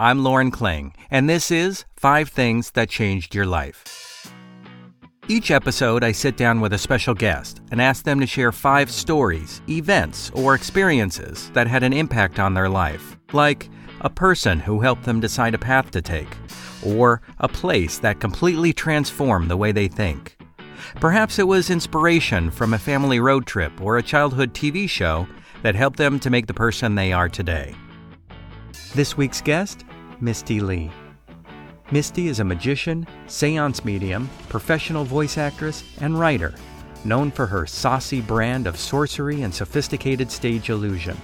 I'm Lauren Kling, and this is 5 Things That Changed Your Life. Each episode, I sit down with a special guest and ask them to share 5 stories, events, or experiences that had an impact on their life, like a person who helped them decide a path to take, or a place that completely transformed the way they think. Perhaps it was inspiration from a family road trip or a childhood TV show that helped them to make the person they are today. This week's guest, Misty Lee. Misty is a magician, seance medium, professional voice actress, and writer, known for her saucy brand of sorcery and sophisticated stage illusion.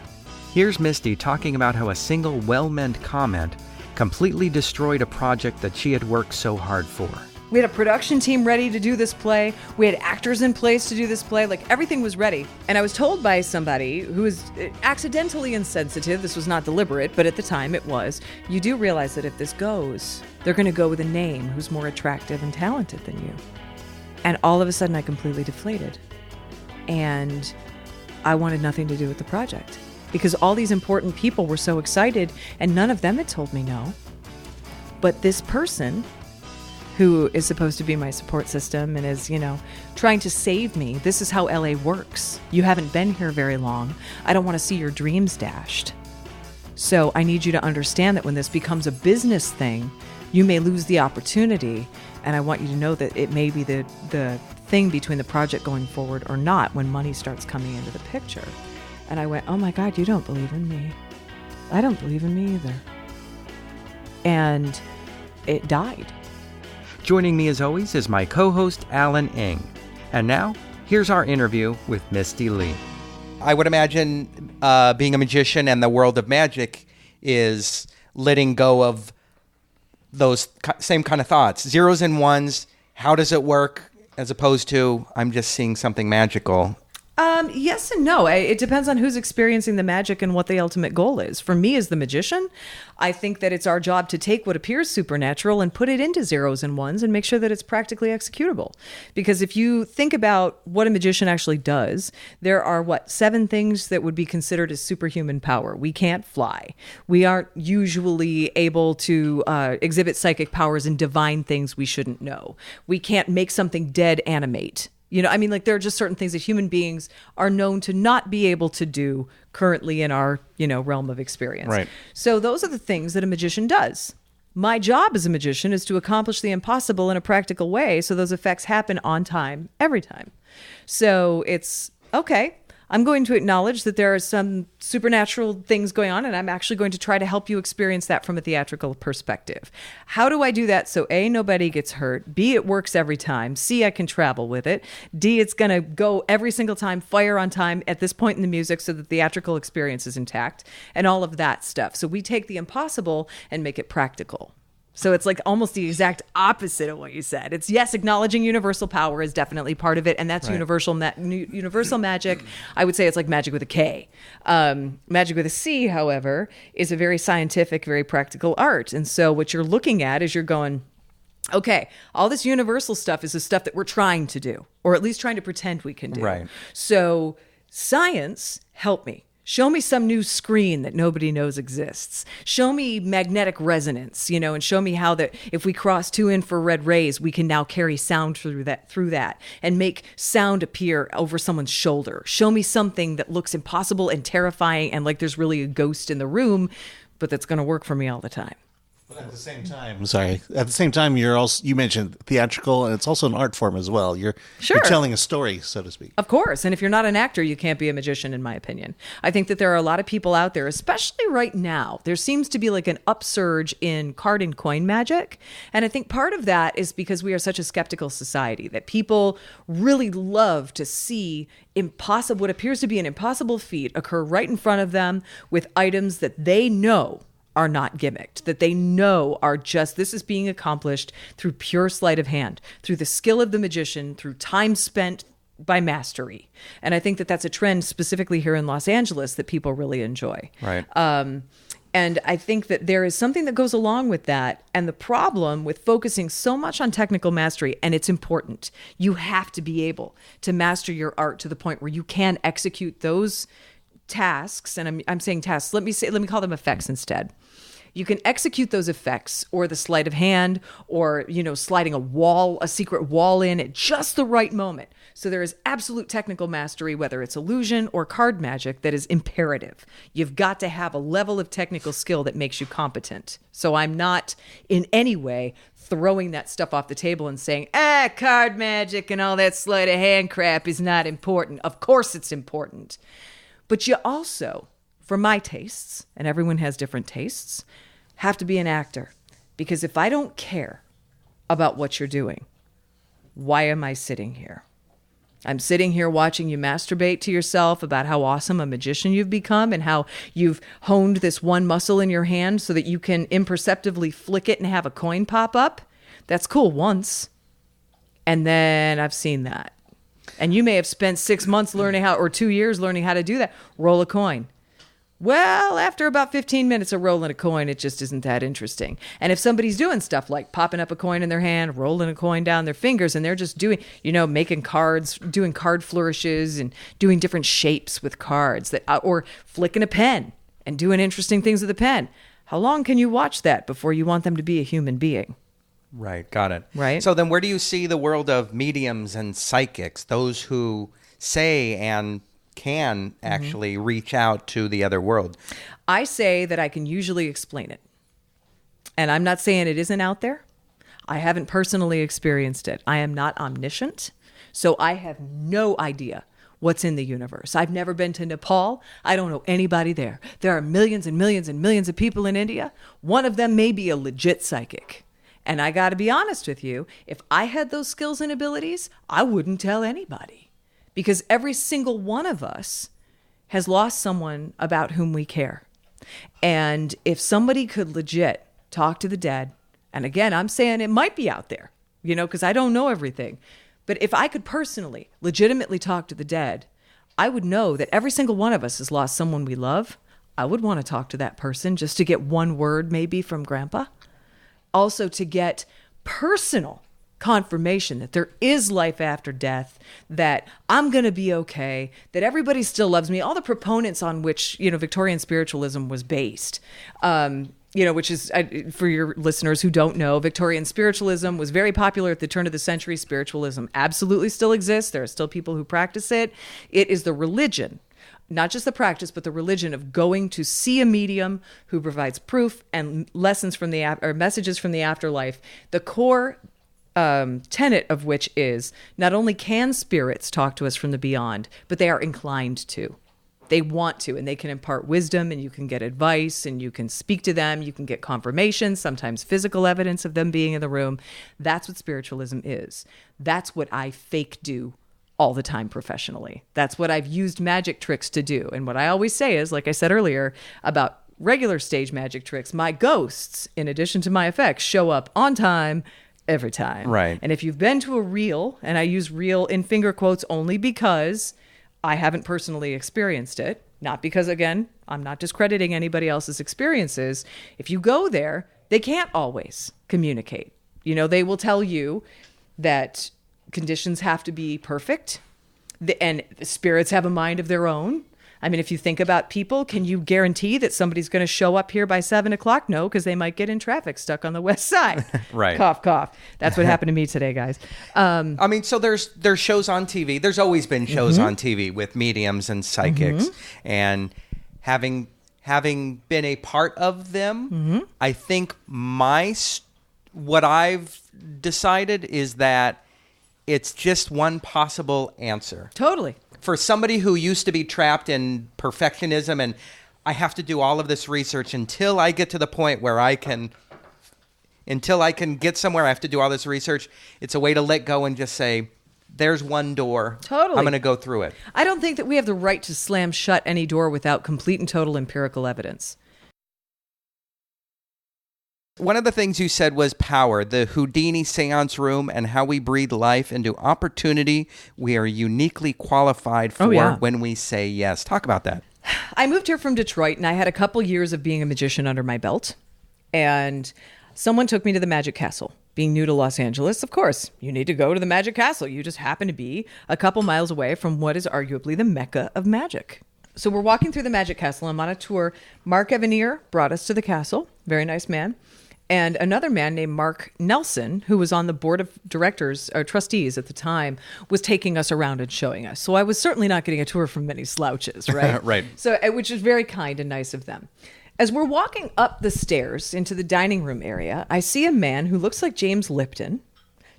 Here's Misty talking about how a single well-meant comment completely destroyed a project that she had worked so hard for. We had a production team ready to do this play. We had actors in place to do this play. Like, everything was ready. And I was told by somebody who was accidentally insensitive. This was not deliberate, but at the time it was. You do realize that if this goes, they're going to go with a name who's more attractive and talented than you. And all of a sudden I completely deflated. And I wanted nothing to do with the project because all these important people were so excited and none of them had told me no. But this person who is supposed to be my support system and is, trying to save me. This is how LA works. You haven't been here very long. I don't want to see your dreams dashed. So I need you to understand that when this becomes a business thing, you may lose the opportunity. And I want you to know that it may be the thing between the project going forward or not when money starts coming into the picture. And I went, oh my God, you don't believe in me. I don't believe in me either. And it died. Joining me as always is my co-host, Alan Ng. And now, here's our interview with Misty Lee. I would imagine being a magician and the world of magic is letting go of those same kind of thoughts. Zeros and ones, how does it work, as opposed to, I'm just seeing something magical. Yes and no. It depends on who's experiencing the magic and what the ultimate goal is. For me as the magician, I think that it's our job to take what appears supernatural and put it into zeros and ones and make sure that it's practically executable. Because if you think about what a magician actually does, there are 7 things that would be considered as superhuman power. We can't fly. We aren't usually able to exhibit psychic powers and divine things we shouldn't know. We can't make something dead animate. There are just certain things that human beings are known to not be able to do currently in our, realm of experience. Right. So those are the things that a magician does. My job as a magician is to accomplish the impossible in a practical way so those effects happen on time, every time. So it's, okay, I'm going to acknowledge that there are some supernatural things going on, and I'm actually going to try to help you experience that from a theatrical perspective. How do I do that so A, nobody gets hurt, B, it works every time, C, I can travel with it, D, it's going to go every single time, fire on time at this point in the music so that the theatrical experience is intact, and all of that stuff. So we take the impossible and make it practical. So it's like almost the exact opposite of what you said. It's, yes, acknowledging universal power is definitely part of it, and that's right. Universal magic. I would say it's like magic with a K. Magic with a C, however, is a very scientific, very practical art. And so what you're looking at is you're going, okay, all this universal stuff is the stuff that we're trying to do, or at least trying to pretend we can do. Right. So science, help me. Show me some new screen that nobody knows exists. Show me magnetic resonance, and show me how that if we cross 2 infrared rays, we can now carry sound through that and make sound appear over someone's shoulder. Show me something that looks impossible and terrifying and like there's really a ghost in the room, but that's going to work for me all the time. But at the same time, you mentioned theatrical, and it's also an art form as well. You're telling a story, so to speak. Of course. And if you're not an actor, you can't be a magician, in my opinion. I think that there are a lot of people out there, especially right now. There seems to be like an upsurge in card and coin magic. And I think part of that is because we are such a skeptical society that people really love to see what appears to be an impossible feat occur right in front of them with items that they know are not gimmicked, that they know are just, this is being accomplished through pure sleight of hand, through the skill of the magician, through time spent by mastery. And I think that that's a trend specifically here in Los Angeles that people really enjoy. Right. And I think that there is something that goes along with that. And the problem with focusing so much on technical mastery, and it's important, you have to be able to master your art to the point where you can execute those tasks. And I'm saying tasks. Let me call them effects instead. You can execute those effects or the sleight of hand or, sliding a secret wall in at just the right moment. So there is absolute technical mastery, whether it's illusion or card magic, that is imperative. You've got to have a level of technical skill that makes you competent. So I'm not in any way throwing that stuff off the table and saying, card magic and all that sleight of hand crap is not important. Of course it's important. But you also, for my tastes, and everyone has different tastes, have to be an actor. Because if I don't care about what you're doing, why am I sitting here? I'm sitting here watching you masturbate to yourself about how awesome a magician you've become and how you've honed this one muscle in your hand so that you can imperceptibly flick it and have a coin pop up. That's cool once. And then I've seen that. And you may have spent 6 months or 2 years learning how to do that. Roll a coin. Well, after about 15 minutes of rolling a coin, it just isn't that interesting. And if somebody's doing stuff like popping up a coin in their hand, rolling a coin down their fingers, and they're just doing, making cards, doing card flourishes and doing different shapes with cards, or flicking a pen and doing interesting things with a pen, how long can you watch that before you want them to be a human being? Right, got it. Right. So then where do you see the world of mediums and psychics, those who say and can actually reach out to the other world? I say that I can usually explain it. And I'm not saying it isn't out there. I haven't personally experienced it. I am not omniscient, so I have no idea what's in the universe. I've never been to Nepal. I don't know anybody there. There are millions and millions and millions of people in India. One of them may be a legit psychic. And I got to be honest with you, if I had those skills and abilities, I wouldn't tell anybody. Because every single one of us has lost someone about whom we care. And if somebody could legit talk to the dead, and again, I'm saying it might be out there, because I don't know everything. But if I could personally, legitimately talk to the dead, I would know that every single one of us has lost someone we love. I would want to talk to that person just to get one word maybe from Grandpa. Also to get personal confirmation that there is life after death, that I'm going to be okay, that everybody still loves me. All the proponents on which, Victorian spiritualism was based, which is, for your listeners who don't know, Victorian spiritualism was very popular at the turn of the century. Spiritualism absolutely still exists. There are still people who practice it. It is the religion, not just the practice, but the religion of going to see a medium who provides proof and lessons from or messages from the afterlife. The core tenet of which is not only can spirits talk to us from the beyond, but they are inclined to. They want to, and they can impart wisdom, and you can get advice, and you can speak to them. You can get confirmation, sometimes physical evidence of them being in the room. That's what spiritualism is. That's what I fake do all the time professionally. That's what I've used magic tricks to do. And what I always say is, like I said earlier, about regular stage magic tricks, my ghosts, in addition to my effects, show up on time, every time. Right. And if you've been to a reel, and I use reel in finger quotes only because I haven't personally experienced it, not because, again, I'm not discrediting anybody else's experiences. If you go there, they can't always communicate. They will tell you that conditions have to be perfect, and spirits have a mind of their own. I mean, if you think about people, can you guarantee that somebody's going to show up here by 7 o'clock? No, because they might get in traffic stuck on the west side. Right. Cough, cough. That's what happened to me today, guys. So there's shows on TV. There's always been shows on TV with mediums and psychics. And having been a part of them, I think what I've decided is that it's just one possible answer. Totally. For somebody who used to be trapped in perfectionism and I have to do all of this research until I get to the point where I can get somewhere, I have to do all this research. It's a way to let go and just say, there's one door. Totally. I'm going to go through it. I don't think that we have the right to slam shut any door without complete and total empirical evidence. One of the things you said was power, the Houdini seance room, and how we breathe life into opportunity we are uniquely qualified for when we say yes. Talk about that. I moved here from Detroit, and I had a couple years of being a magician under my belt. And someone took me to the Magic Castle. Being new to Los Angeles, of course, you need to go to the Magic Castle. You just happen to be a couple miles away from what is arguably the mecca of magic. So we're walking through the Magic Castle. I'm on a tour. Mark Evanier brought us to the castle. Very nice man. And another man named Mark Nelson, who was on the board of directors or trustees at the time, was taking us around and showing us. So I was certainly not getting a tour from many slouches, right? Right. So, which is very kind and nice of them. As we're walking up the stairs into the dining room area, I see a man who looks like James Lipton,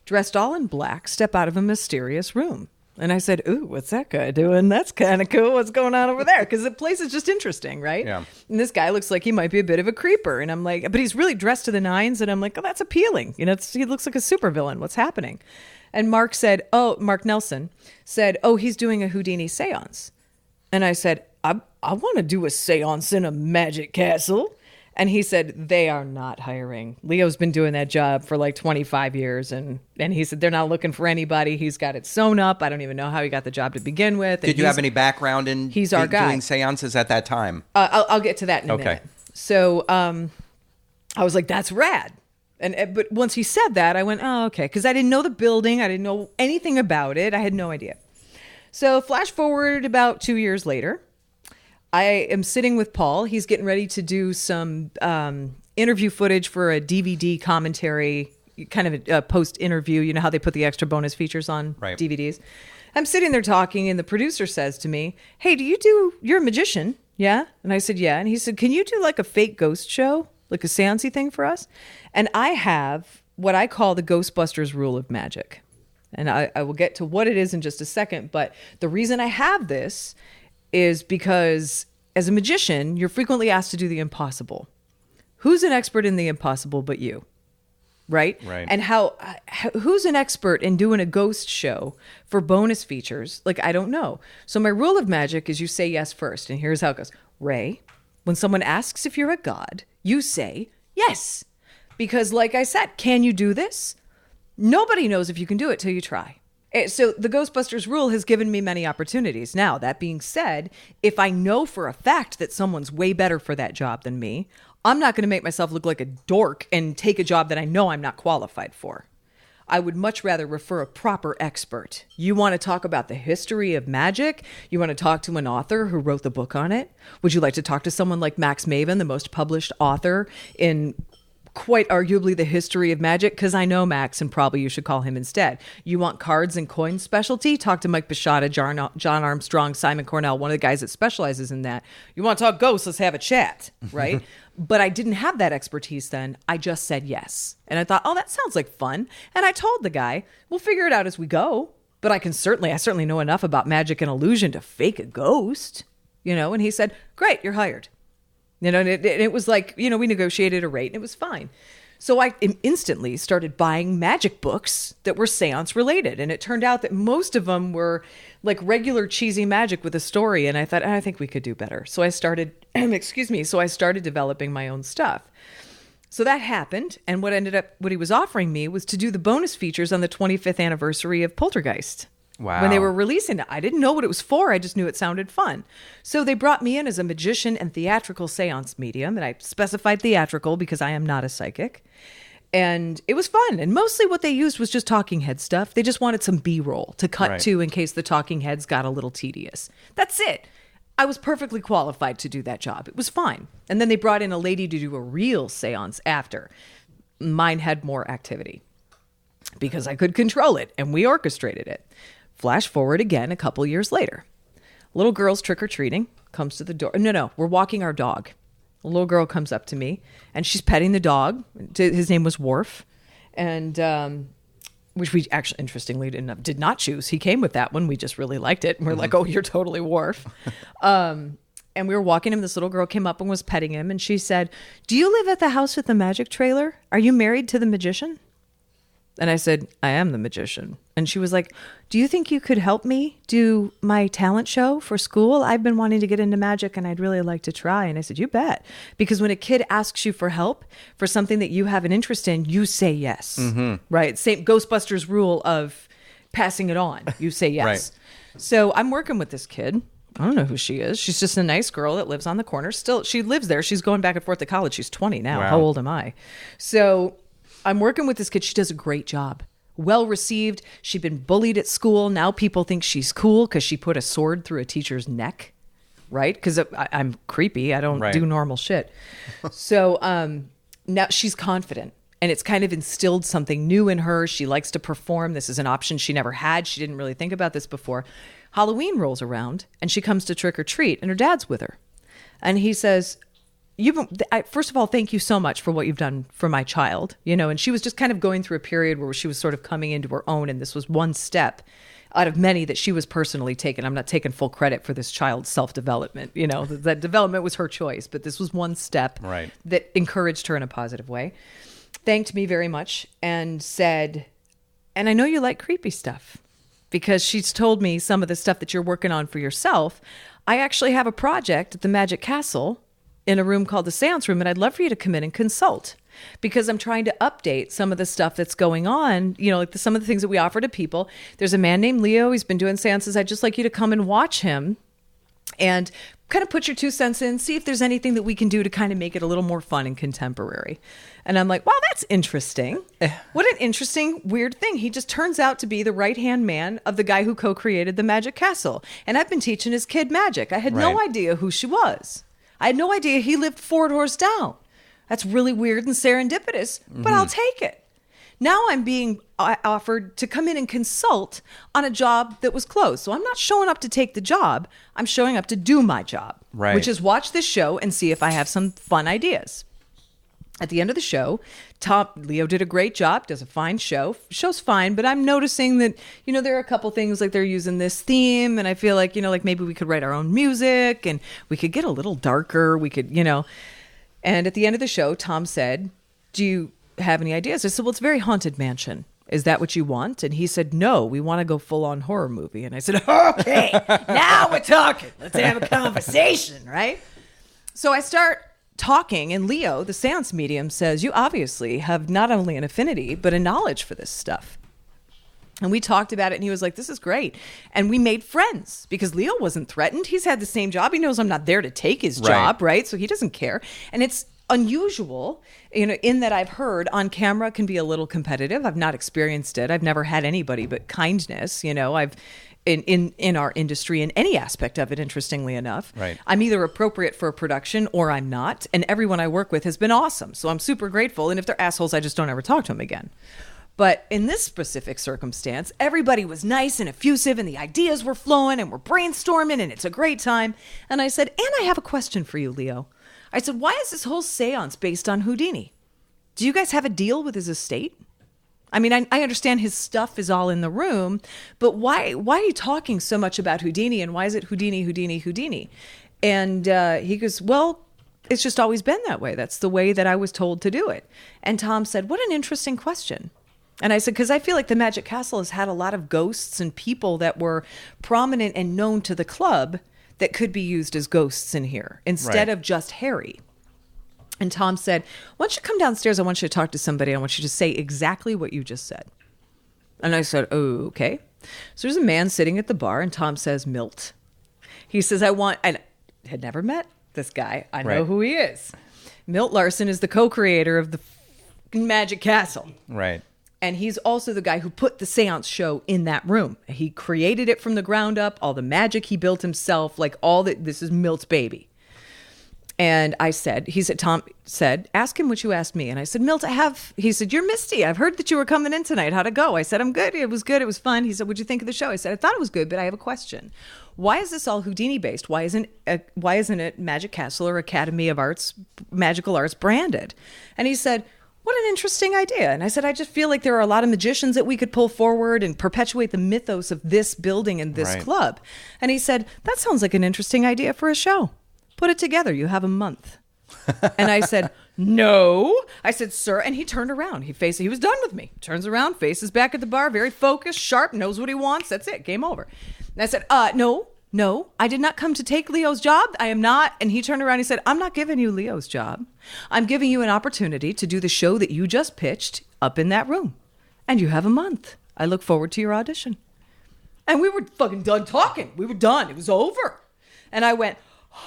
dressed all in black, step out of a mysterious room. And I said, ooh, what's that guy doing? That's kind of cool. What's going on over there? Because the place is just interesting, right? Yeah. And this guy looks like he might be a bit of a creeper. And I'm like, but he's really dressed to the nines. And I'm like, oh, that's appealing. You know, he looks like a supervillain. What's happening? And Mark Nelson said, oh, he's doing a Houdini seance. And I said, I want to do a seance in a magic castle. And he said, they are not hiring. Leo's been doing that job for like 25 years. And he said, they're not looking for anybody. He's got it sewn up. I don't even know how he got the job to begin with. And did you have any background in he's our guy. Doing seances at that time? I'll get to that in a minute. So I was like, that's rad. But once he said that, I went, oh, okay. Because I didn't know the building. I didn't know anything about it. I had no idea. So flash forward about 2 years later. I am sitting with Paul. He's getting ready to do some interview footage for a DVD commentary, kind of a post-interview. You know how they put the extra bonus features on DVDs? I'm sitting there talking, and the producer says to me, hey, you're a magician, yeah? And I said, yeah. And he said, can you do like a fake ghost show, like a seance-y thing for us? And I have what I call the Ghostbusters rule of magic. And I will get to what it is in just a second. But the reason I have this is because as a magician, you're frequently asked to do the impossible. Who's an expert in the impossible but you? Right? And who's an expert in doing a ghost show for bonus features? Like, I don't know. So my rule of magic is you say yes first. And here's how it goes. Ray, when someone asks if you're a god, you say yes. Because like I said, can you do this? Nobody knows if you can do it till you try. So the Ghostbusters rule has given me many opportunities. Now, that being said, if I know for a fact that someone's way better for that job than me, I'm not going to make myself look like a dork and take a job that I know I'm not qualified for. I would much rather refer a proper expert. You want to talk about the history of magic? You want to talk to an author who wrote the book on it? Would you like to talk to someone like Max Maven, the most published author in quite arguably the history of magic? Because I know Max, and probably you should call him instead. You want cards and coin specialty? Talk to Mike Bashada, John Armstrong, Simon Cornell, one of the guys that specializes in that. You want to talk ghosts? Let's have a chat, right? But I didn't have that expertise then. I just said yes. And I thought, oh, that sounds like fun. And I told the guy, we'll figure it out as we go. But I certainly know enough about magic and illusion to fake a ghost, and he said, great, you're hired. And it was like, we negotiated a rate and it was fine. So I instantly started buying magic books that were seance related. And it turned out that most of them were like regular cheesy magic with a story. And I thought, I think we could do better. So I started, developing my own stuff. So that happened. And what he was offering me was to do the bonus features on the 25th anniversary of Poltergeist. Wow. When they were releasing it. I didn't know what it was for. I just knew it sounded fun. So they brought me in as a magician and theatrical seance medium. And I specified theatrical because I am not a psychic. And it was fun. And mostly what they used was just talking head stuff. They just wanted some B-roll to cut to in case the talking heads got a little tedious. That's it. I was perfectly qualified to do that job. It was fine. And then they brought in a lady to do a real seance after. Mine had more activity because I could control it and we orchestrated it. Flash forward again a couple years later. Little girl's trick-or-treating, comes to the door. No, we're walking our dog. A little girl comes up to me, and she's petting the dog. His name was Worf, and which we actually, interestingly, did not choose. He came with that one. We just really liked it. And we're like, oh, you're totally Worf. And we were walking him. This little girl came up and was petting him, and she said, do you live at the house with the magic trailer? Are you married to the magician? And I said, I am the magician. And she was like, do you think you could help me do my talent show for school? I've been wanting to get into magic and I'd really like to try. And I said, you bet. Because when a kid asks you for help for something that you have an interest in, you say yes. Mm-hmm. Right? Same Ghostbusters rule of passing it on. You say yes. Right. So I'm working with this kid. I don't know who she is. She's just a nice girl that lives on the corner. Still, she lives there. She's going back and forth to college. She's 20 now. Wow. How old am I? So I'm working with this kid. She does a great job. Well received. She'd been bullied at school. Now people think she's cool because she put a sword through a teacher's neck. right? Because I'm creepy. I don't do normal shit. So now she's confident. And it's kind of instilled something new in her. She likes to perform. This is an option she never had. She didn't really think about this before. Halloween rolls around and she comes to trick or treat and her dad's with her. And he says, first of all, thank you so much for what you've done for my child. And she was just kind of going through a period where she was sort of coming into her own. And this was one step out of many that she was personally taking. I'm not taking full credit for this child's self-development. That development was her choice. But this was one step that encouraged her in a positive way. Thanked me very much and said, and I know you like creepy stuff because she's told me some of the stuff that you're working on for yourself. I actually have a project at the Magic Castle in a room called the Seance Room, and I'd love for you to come in and consult because I'm trying to update some of the stuff that's going on, like some of the things that we offer to people. There's a man named Leo. He's been doing seances. I'd just like you to come and watch him and kind of put your 2 cents in, see if there's anything that we can do to kind of make it a little more fun and contemporary. And I'm like, wow, that's interesting. What an interesting, weird thing. He just turns out to be the right-hand man of the guy who co-created the Magic Castle. And I've been teaching his kid magic. I had no idea who she was. I had no idea he lived 4 doors down. That's really weird and serendipitous, but I'll take it. Now I'm being offered to come in and consult on a job that was closed. So I'm not showing up to take the job. I'm showing up to do my job, which is watch this show and see if I have some fun ideas. At the end of the show, Leo did a great job, does a fine show. Show's fine, but I'm noticing that, there are a couple things like they're using this theme. And I feel like, like maybe we could write our own music and we could get a little darker. We could, And at the end of the show, Tom said, do you have any ideas? I said, well, it's a very haunted mansion. Is that what you want? And he said, no, we want to go full on horror movie. And I said, okay, now we're talking. Let's have a conversation, right? So I start talking and Leo, the seance medium, says, you obviously have not only an affinity, but a knowledge for this stuff. And we talked about it and he was like, this is great. And we made friends because Leo wasn't threatened. He's had the same job. He knows I'm not there to take his job, right? So he doesn't care. And it's unusual, in that I've heard on camera can be a little competitive. I've not experienced it. I've never had anybody but kindness. I've in our industry, in any aspect of it, interestingly enough. Right. I'm either appropriate for a production or I'm not. And everyone I work with has been awesome. So I'm super grateful. And if they're assholes, I just don't ever talk to them again. But in this specific circumstance, everybody was nice and effusive and the ideas were flowing and we're brainstorming and it's a great time. And I said, and I have a question for you, Leo. I said, why is this whole seance based on Houdini? Do you guys have a deal with his estate? I mean, I understand his stuff is all in the room, but why are you talking so much about Houdini and why is it Houdini, Houdini, Houdini? And he goes, well, it's just always been that way. That's the way that I was told to do it. And Tom said, what an interesting question. And I said, because I feel like the Magic Castle has had a lot of ghosts and people that were prominent and known to the club that could be used as ghosts in here instead of just Harry. And Tom said, why don't you come downstairs? I want you to talk to somebody. I want you to say exactly what you just said. And I said, oh, okay. So there's a man sitting at the bar and Tom says, Milt. He says, I had never met this guy. I know who he is. Milt Larson is the co-creator of the Magic Castle. Right. And he's also the guy who put the seance show in that room. He created it from the ground up, all the magic he built himself, like all that. This is Milt's baby. And Tom said, ask him what you asked me. And I said, Milt, he said, you're Misty. I've heard that you were coming in tonight. How'd it go? I said, I'm good. It was good. It was fun. He said, what'd you think of the show? I said, I thought it was good, but I have a question. Why is this all Houdini based? Why isn't it Magic Castle or Academy of Arts, Magical Arts branded? And he said, what an interesting idea. And I said, I just feel like there are a lot of magicians that we could pull forward and perpetuate the mythos of this building and this club. And he said, that sounds like an interesting idea for a show. Put it together. You have a month. And I said, no. I said, sir. And he turned around. He was done with me. Turns around, faces back at the bar, very focused, sharp, knows what he wants. That's it. Game over. And I said, no, I did not come to take Leo's job. I am not. And he turned around and he said, I'm not giving you Leo's job. I'm giving you an opportunity to do the show that you just pitched up in that room. And you have a month. I look forward to your audition. And we were fucking done talking. We were done. It was over. And I went,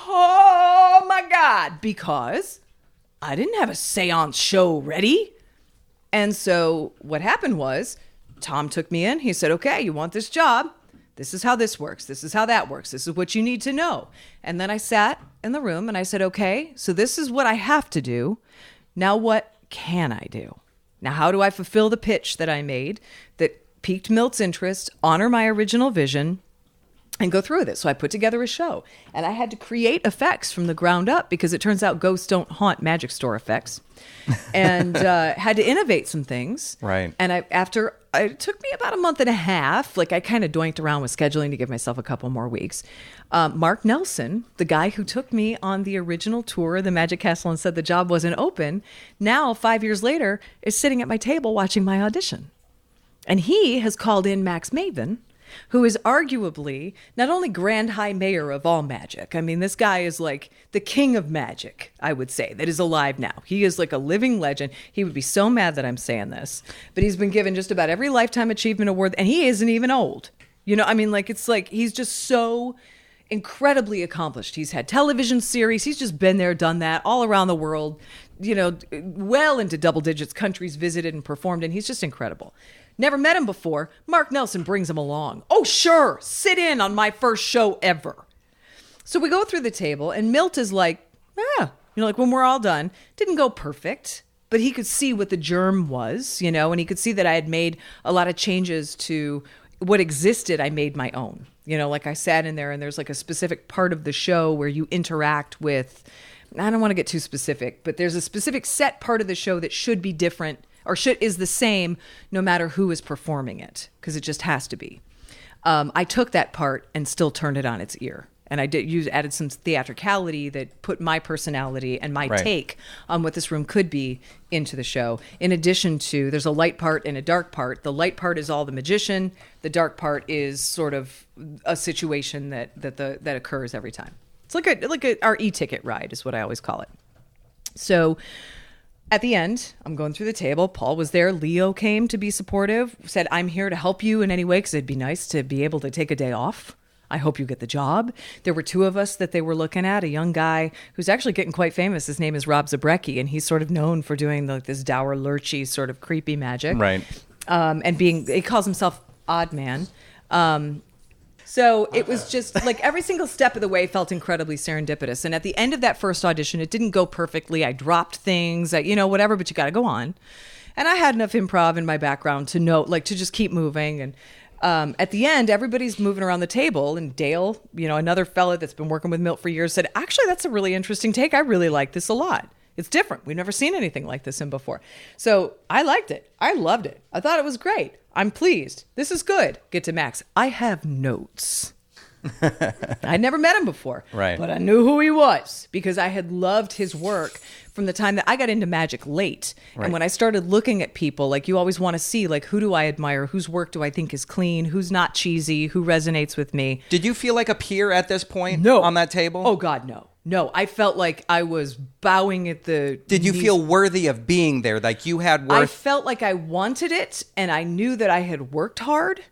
oh my God, because I didn't have a seance show ready. And so what happened was Tom took me in. He said, okay, you want this job? This is how this works. This is how that works. This is what you need to know. And then I sat in the room and I said, okay, so this is what I have to do. Now what can I do? Now, how do I fulfill the pitch that I made that piqued Milt's interest, honor my original vision, and go through with it? So I put together a show, and I had to create effects from the ground up because it turns out ghosts don't haunt magic store effects, and had to innovate some things. Right. And it took me about a month and a half. Like I kind of doinked around with scheduling to give myself a couple more weeks. Mark Nelson, the guy who took me on the original tour of the Magic Castle and said the job wasn't open, now 5 years later is sitting at my table watching my audition. And he has called in Max Maven, who is arguably not only Grand High Mayor of all magic. I mean, this guy is like the king of magic, I would say, that is alive now. He is like a living legend. He would be so mad that I'm saying this, but he's been given just about every Lifetime Achievement Award, and he isn't even old. You know, I mean, like, it's like he's just so incredibly accomplished. He's had television series. He's just been there, done that all around the world, you know, well into double digits, countries visited and performed, and he's just incredible. Never met him before. Mark Nelson brings him along. Oh, sure. Sit in on my first show ever. So we go through the table, and Milt is like, like when we're all done, didn't go perfect, but he could see what the germ was, you know, and he could see that I had made a lot of changes to what existed. I made my own, you know, like I sat in there and there's like a specific part of the show where you interact with, I don't want to get too specific, but there's a specific set part of the show that should be different or is the same no matter who is performing it, because it just has to be. I took that part and still turned it on its ear. And I added some theatricality that put my personality and my take on what this room could be into the show. In addition to, there's a light part and a dark part. The light part is all the magician. The dark part is sort of a situation that occurs every time. It's like our e-ticket ride is what I always call it. So at the end, I'm going through the table. Paul was there. Leo came to be supportive, said, I'm here to help you in any way because it'd be nice to be able to take a day off. I hope you get the job. There were two of us that they were looking at, a young guy who's actually getting quite famous. His name is Rob Zabrecki, and he's sort of known for doing this dour, lurchy, sort of creepy magic. Right. He calls himself Odd Man. So it was just like every single step of the way felt incredibly serendipitous. And at the end of that first audition, it didn't go perfectly. I dropped things, whatever, but you got to go on. And I had enough improv in my background to know, to just keep moving. And at the end, everybody's moving around the table. And Dale, another fella that's been working with Milt for years, said, actually, that's a really interesting take. I really like this a lot. It's different. We've never seen anything like this in before. So I liked it. I loved it. I thought it was great. I'm pleased. This is good. Get to Max. I have notes. I'd never met him before. Right. But I knew who he was because I had loved his work from the time that I got into magic late. Right. And when I started looking at people, you always want to see, who do I admire? Whose work do I think is clean? Who's not cheesy? Who resonates with me? Did you feel like a peer at this point on that table? Oh, God, no. No, I felt like I was bowing at the Did you feel worthy of being there? Like you had worth? I felt like I wanted it, and I knew that I had worked hard,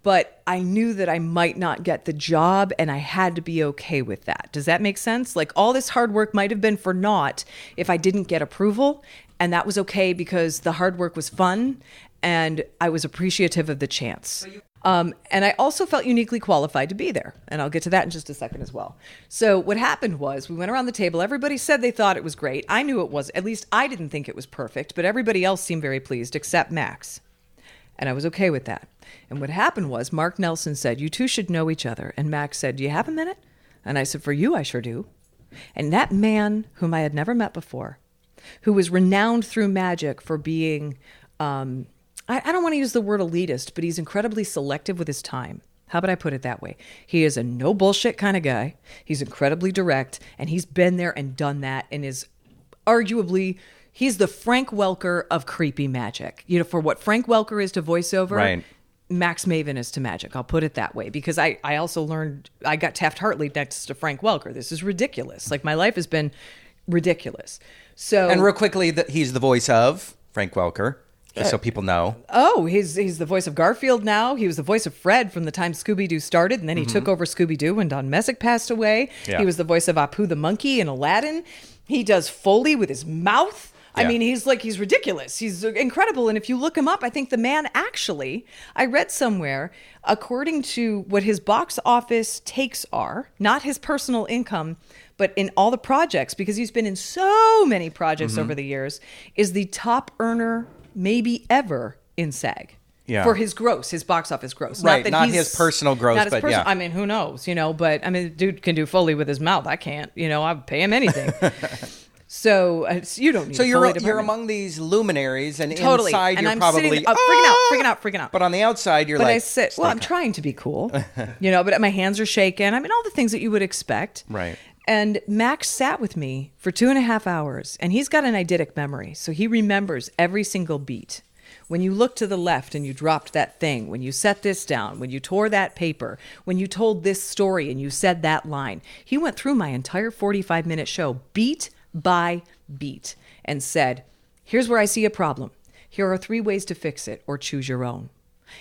but I knew that I might not get the job, and I had to be okay with that. Does that make sense? All this hard work might have been for naught if I didn't get approval, and that was okay because the hard work was fun, and I was appreciative of the chance. And I also felt uniquely qualified to be there. And I'll get to that in just a second as well. So what happened was we went around the table. Everybody said they thought it was great. I knew it was. At least I didn't think it was perfect, but everybody else seemed very pleased except Max. And I was okay with that. And what happened was Mark Nelson said, you two should know each other. And Max said, do you have a minute? And I said, for you, I sure do. And that man whom I had never met before, who was renowned through magic for being... I don't want to use the word elitist, but he's incredibly selective with his time. How about I put it that way? He is a no bullshit kind of guy. He's incredibly direct, and he's been there and done that, and is arguably, he's the Frank Welker of creepy magic. For what Frank Welker is to voiceover, right. Max Maven is to magic. I'll put it that way, because I also learned, I got Taft-Hartley next to Frank Welker. This is ridiculous. My life has been ridiculous. So, and real quickly, he's the voice of Frank Welker. Just so people know. Oh, he's the voice of Garfield now. He was the voice of Fred from the time Scooby-Doo started, and then he took over Scooby-Doo when Don Messick passed away. Yeah. He was the voice of Apu the monkey in Aladdin. He does Foley with his mouth I mean, he's ridiculous. He's incredible. And if you look him up, I think the man actually, I read somewhere, according to what his box office takes are, not his personal income, but in all the projects, because he's been in so many projects over the years, is the top earner maybe ever in SAG. Yeah. For his gross, his box office gross. Right, not his personal gross, but yeah. I mean, who knows, but I mean, dude can do Foley with his mouth. I can't, I would pay him anything. So you don't need. So you're among these luminaries, and totally. inside and you're I'm probably sitting, freaking out. But on the outside, you're but like. I sit. Well, I'm trying to be cool, but my hands are shaking. I mean, all the things that you would expect. Right. And Max sat with me for 2.5 hours, and he's got an eidetic memory, so he remembers every single beat. When you looked to the left and you dropped that thing, when you set this down, when you tore that paper, when you told this story and you said that line, he went through my entire 45-minute show beat by beat and said, here's where I see a problem. Here are 3 ways to fix it, or choose your own.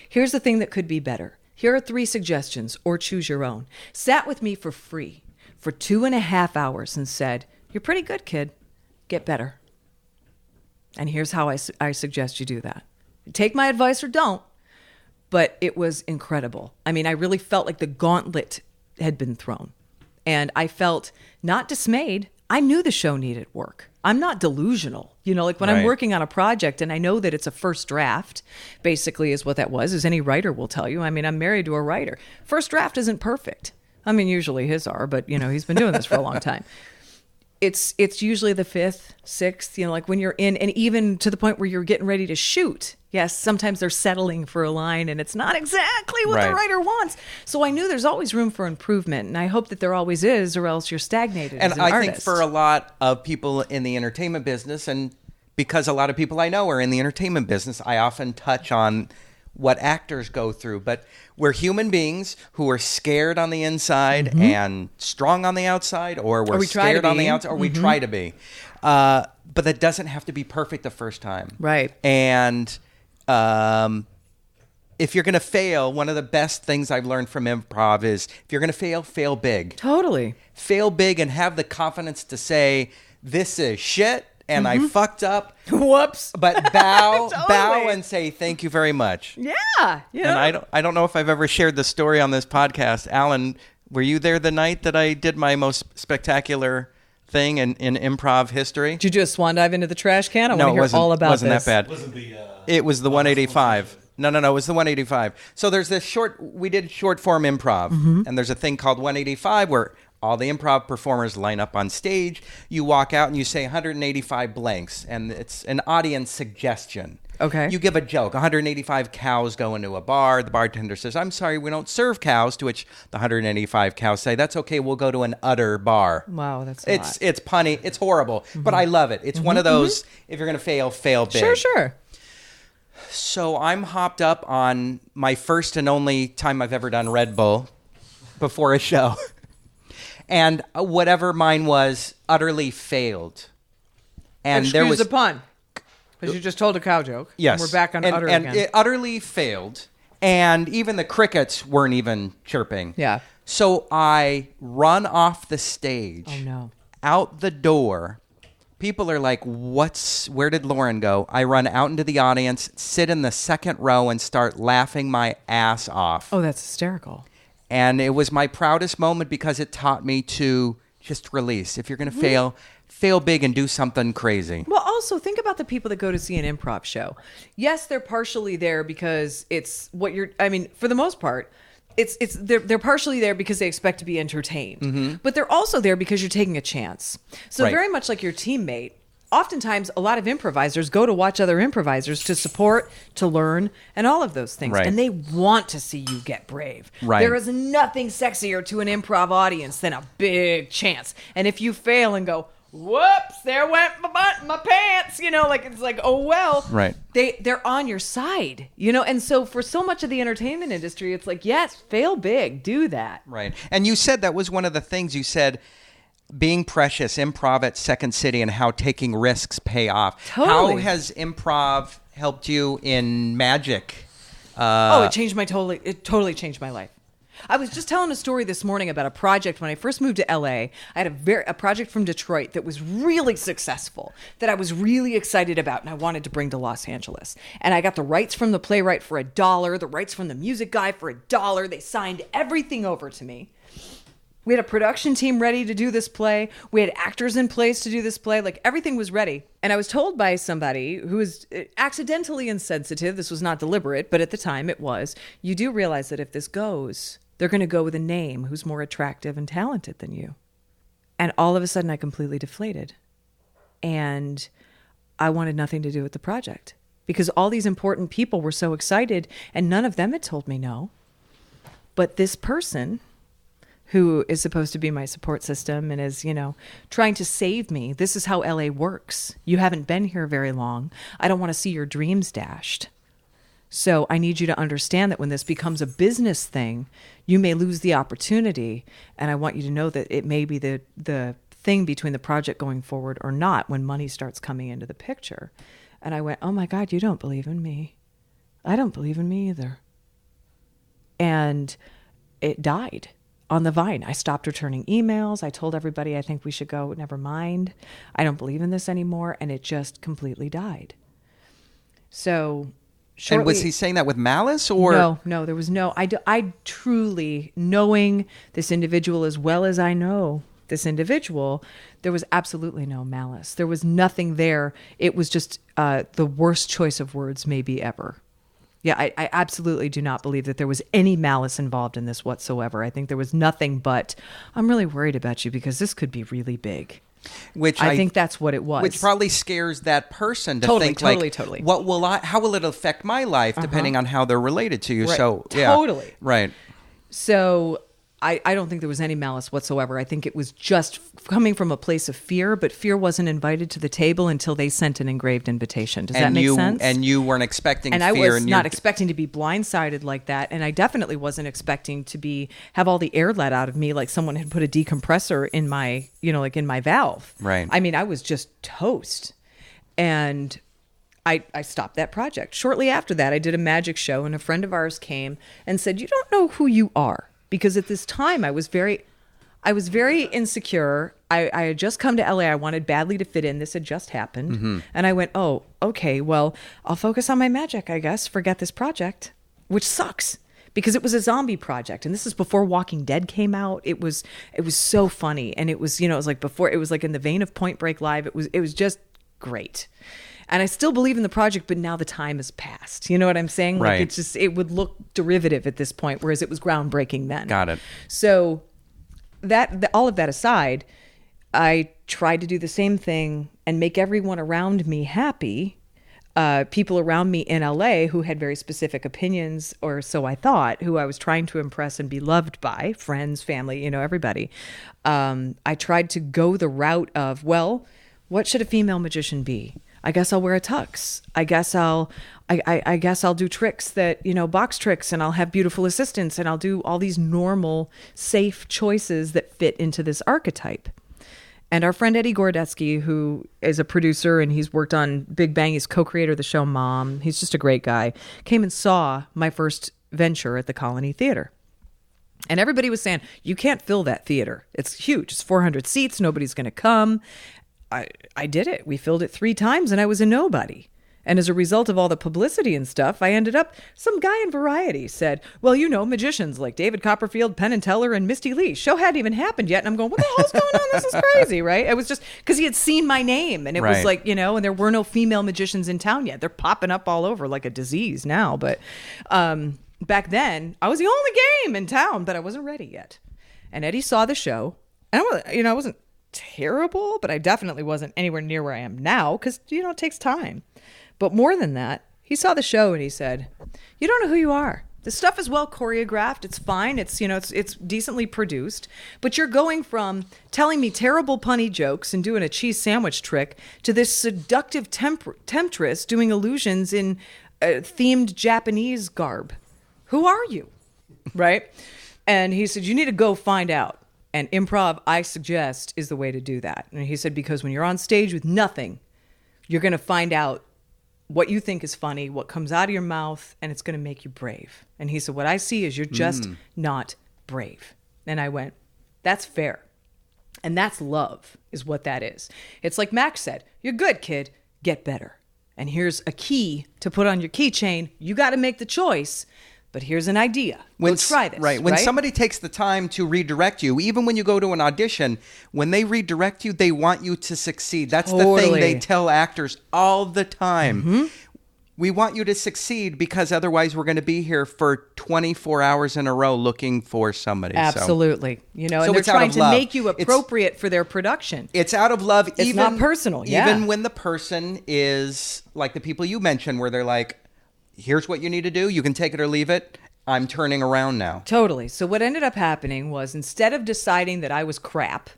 Here's the thing that could be better. Here are 3 suggestions, or choose your own. Sat with me for free for 2.5 hours and said, you're pretty good, kid. Get better. And here's how I suggest you do that. Take my advice or don't, but it was incredible. I mean, I really felt like the gauntlet had been thrown. And I felt not dismayed. I knew the show needed work. I'm not delusional. Like when I'm working on a project and I know that it's a first draft, basically is what that was, as any writer will tell you. I mean, I'm married to a writer. First draft isn't perfect. I mean, usually his are, but, he's been doing this for a long time. It's usually the 5th, 6th, like when you're in, and even to the point where you're getting ready to shoot. Yes, sometimes they're settling for a line and it's not exactly what the writer wants. So I knew there's always room for improvement, and I hope that there always is, or else you're stagnated as an artist. And I think for a lot of people in the entertainment business, and because a lot of people I know are in the entertainment business, I often touch on what actors go through. But we're human beings who are scared on the inside and strong on the outside, or we're scared on the outside, or we try to be. But that doesn't have to be perfect the first time. Right. And if you're going to fail, one of the best things I've learned from improv is if you're going to fail, fail big. Totally. Fail big and have the confidence to say, this is shit. And I fucked up. Whoops. But bow and say thank you very much. Yeah. And I don't know if I've ever shared the story on this podcast. Alan, were you there the night that I did my most spectacular thing in improv history? Did you do a swan dive into the trash can? I want to hear all about this. It wasn't that bad. It was the 185. No, it was the 185. So there's this we did short form improv. And there's a thing called 185 where all the improv performers line up on stage. You walk out and you say 185 blanks, and it's an audience suggestion. Okay. You give a joke. 185 cows go into a bar. The bartender says, I'm sorry, we don't serve cows, to which the 185 cows say, that's okay, we'll go to an udder bar. Wow, that's a lot. It's punny. It's horrible, but I love it. It's one of those, if you're going to fail, fail big. Sure. So I'm hopped up on my first and only time I've ever done Red Bull before a show. And whatever mine was utterly failed. And there was a pun, because you just told a cow joke. Yes, and we're back on utter again. And it utterly failed, and even the crickets weren't even chirping. Yeah. So I run off the stage. Oh no! Out the door. People are like, where did Lauren go? I run out into the audience, sit in the second row, and start laughing my ass off. Oh, that's hysterical. And it was my proudest moment because it taught me to just release. If you're going to fail big and do something crazy. Well, also think about the people that go to see an improv show. Yes, they're partially there because it's what for the most part, they're partially there because they expect to be entertained. But they're also there because you're taking a chance. So very much like your teammate, oftentimes a lot of improvisers go to watch other improvisers to support, to learn, and all of those things. Right. And they want to see you get brave. Right. There is nothing sexier to an improv audience than a big chance. And if you fail and go, whoops, there went my pants, it's like, oh, well. Right. They're on your side, And so for so much of the entertainment industry, it's like, yes, fail big, do that. Right. And you said that was one of the things you said, being precious, improv at Second City, and how taking risks pay off. Totally. How has improv helped you in magic? It totally changed my life. I was just telling a story this morning about a project when I first moved to LA. I had a project from Detroit that was really successful, that I was really excited about, and I wanted to bring to Los Angeles. And I got the rights from the playwright for $1, the rights from the music guy for $1. They signed everything over to me. We had a production team ready to do this play. We had actors in place to do this play. Like, everything was ready. And I was told by somebody who was accidentally insensitive. This was not deliberate, but at the time it was. You do realize that if this goes, they're going to go with a name who's more attractive and talented than you. And all of a sudden I completely deflated. And I wanted nothing to do with the project because all these important people were so excited and none of them had told me no. But this person who is supposed to be my support system and is, trying to save me. This is how LA works. You haven't been here very long. I don't want to see your dreams dashed. So I need you to understand that when this becomes a business thing, you may lose the opportunity. And I want you to know that it may be the thing between the project going forward or not when money starts coming into the picture. And I went, oh my God, you don't believe in me. I don't believe in me either. And it died on the vine. I stopped returning emails. I told everybody, I think we should go. Never mind. I don't believe in this anymore. And it just completely died. So shortly, and was he saying that with malice or? No, there was no, I truly, knowing this individual as well as I know this individual, there was absolutely no malice. There was nothing there. It was just the worst choice of words maybe ever. Yeah, I absolutely do not believe that there was any malice involved in this whatsoever. I think there was nothing but, I'm really worried about you because this could be really big. Which I think that's what it was. Which probably scares that person to totally, think totally. How will it affect my life depending on how they're related to you? Right. So yeah. Totally. Right. So I don't think there was any malice whatsoever. I think it was just coming from a place of fear, but fear wasn't invited to the table until they sent an engraved invitation. Does that make sense? And you weren't expecting fear. And I was not expecting to be blindsided like that. And I definitely wasn't expecting to have all the air let out of me like someone had put a decompressor in my, like in my valve. Right. I mean, I was just toast. And I stopped that project. Shortly after that, I did a magic show and a friend of ours came and said, you don't know who you are. Because at this time I was very insecure. I had just come to LA. I wanted badly to fit in. This had just happened. Mm-hmm. And I went, oh, okay, well, I'll focus on my magic, I guess. Forget this project, which sucks because it was a zombie project. And this is before Walking Dead came out. It was so funny. And it was, it was like before, it was like in the vein of Point Break Live. It was just great. And I still believe in the project, but now the time has passed. You know what I'm saying? Like right. It would look derivative at this point, whereas it was groundbreaking then. Got it. So all of that aside, I tried to do the same thing and make everyone around me happy. People around me in LA who had very specific opinions, or so I thought, who I was trying to impress and be loved by, friends, family, everybody. I tried to go the route of, well, what should a female magician be? I guess I'll wear a tux. I guess I'll do tricks that, box tricks, and I'll have beautiful assistants, and I'll do all these normal, safe choices that fit into this archetype. And our friend Eddie Gordetsky, who is a producer and he's worked on Big Bang, he's co-creator of the show Mom. He's just a great guy. Came and saw my first venture at the Colony Theater. And everybody was saying, you can't fill that theater. It's huge. It's 400 seats. Nobody's going to come. I did it. We filled it 3 times and I was a nobody. And as a result of all the publicity and stuff, I ended up, some guy in Variety said, well, magicians like David Copperfield, Penn and Teller, and Misty Lee. Show hadn't even happened yet. And I'm going, what the hell's going on? This is crazy, right? It was just because he had seen my name. And it was like, and there were no female magicians in town yet. They're popping up all over like a disease now. But back then, I was the only game in town, but I wasn't ready yet. And Eddie saw the show. And I wasn't terrible, but I definitely wasn't anywhere near where I am now because, it takes time. But more than that, he saw the show and he said, you don't know who you are. The stuff is well choreographed. It's fine. It's, it's decently produced. But you're going from telling me terrible punny jokes and doing a cheese sandwich trick to this seductive temptress doing illusions in themed Japanese garb. Who are you? Right? And he said, you need to go find out. And improv, I suggest, is the way to do that. And he said, because when you're on stage with nothing, you're going to find out what you think is funny, what comes out of your mouth, and it's going to make you brave. And he said, what I see is you're just not brave. And I went, that's fair. And that's love, is what that is. It's like Max said, you're good, kid, get better. And here's a key to put on your keychain. You got to make the choice, but here's an idea. Go try this. Right. When somebody takes the time to redirect you, even when you go to an audition, when they redirect you, they want you to succeed. That's the thing they tell actors all the time. Mm-hmm. We want you to succeed because otherwise we're going to be here for 24 hours in a row looking for somebody. Absolutely. And they're trying to make you appropriate for their production. It's out of love. It's not personal. Even when the person is like the people you mentioned where they're like, here's what you need to do. You can take it or leave it. I'm turning around now. Totally. So what ended up happening was instead of deciding that I was crap,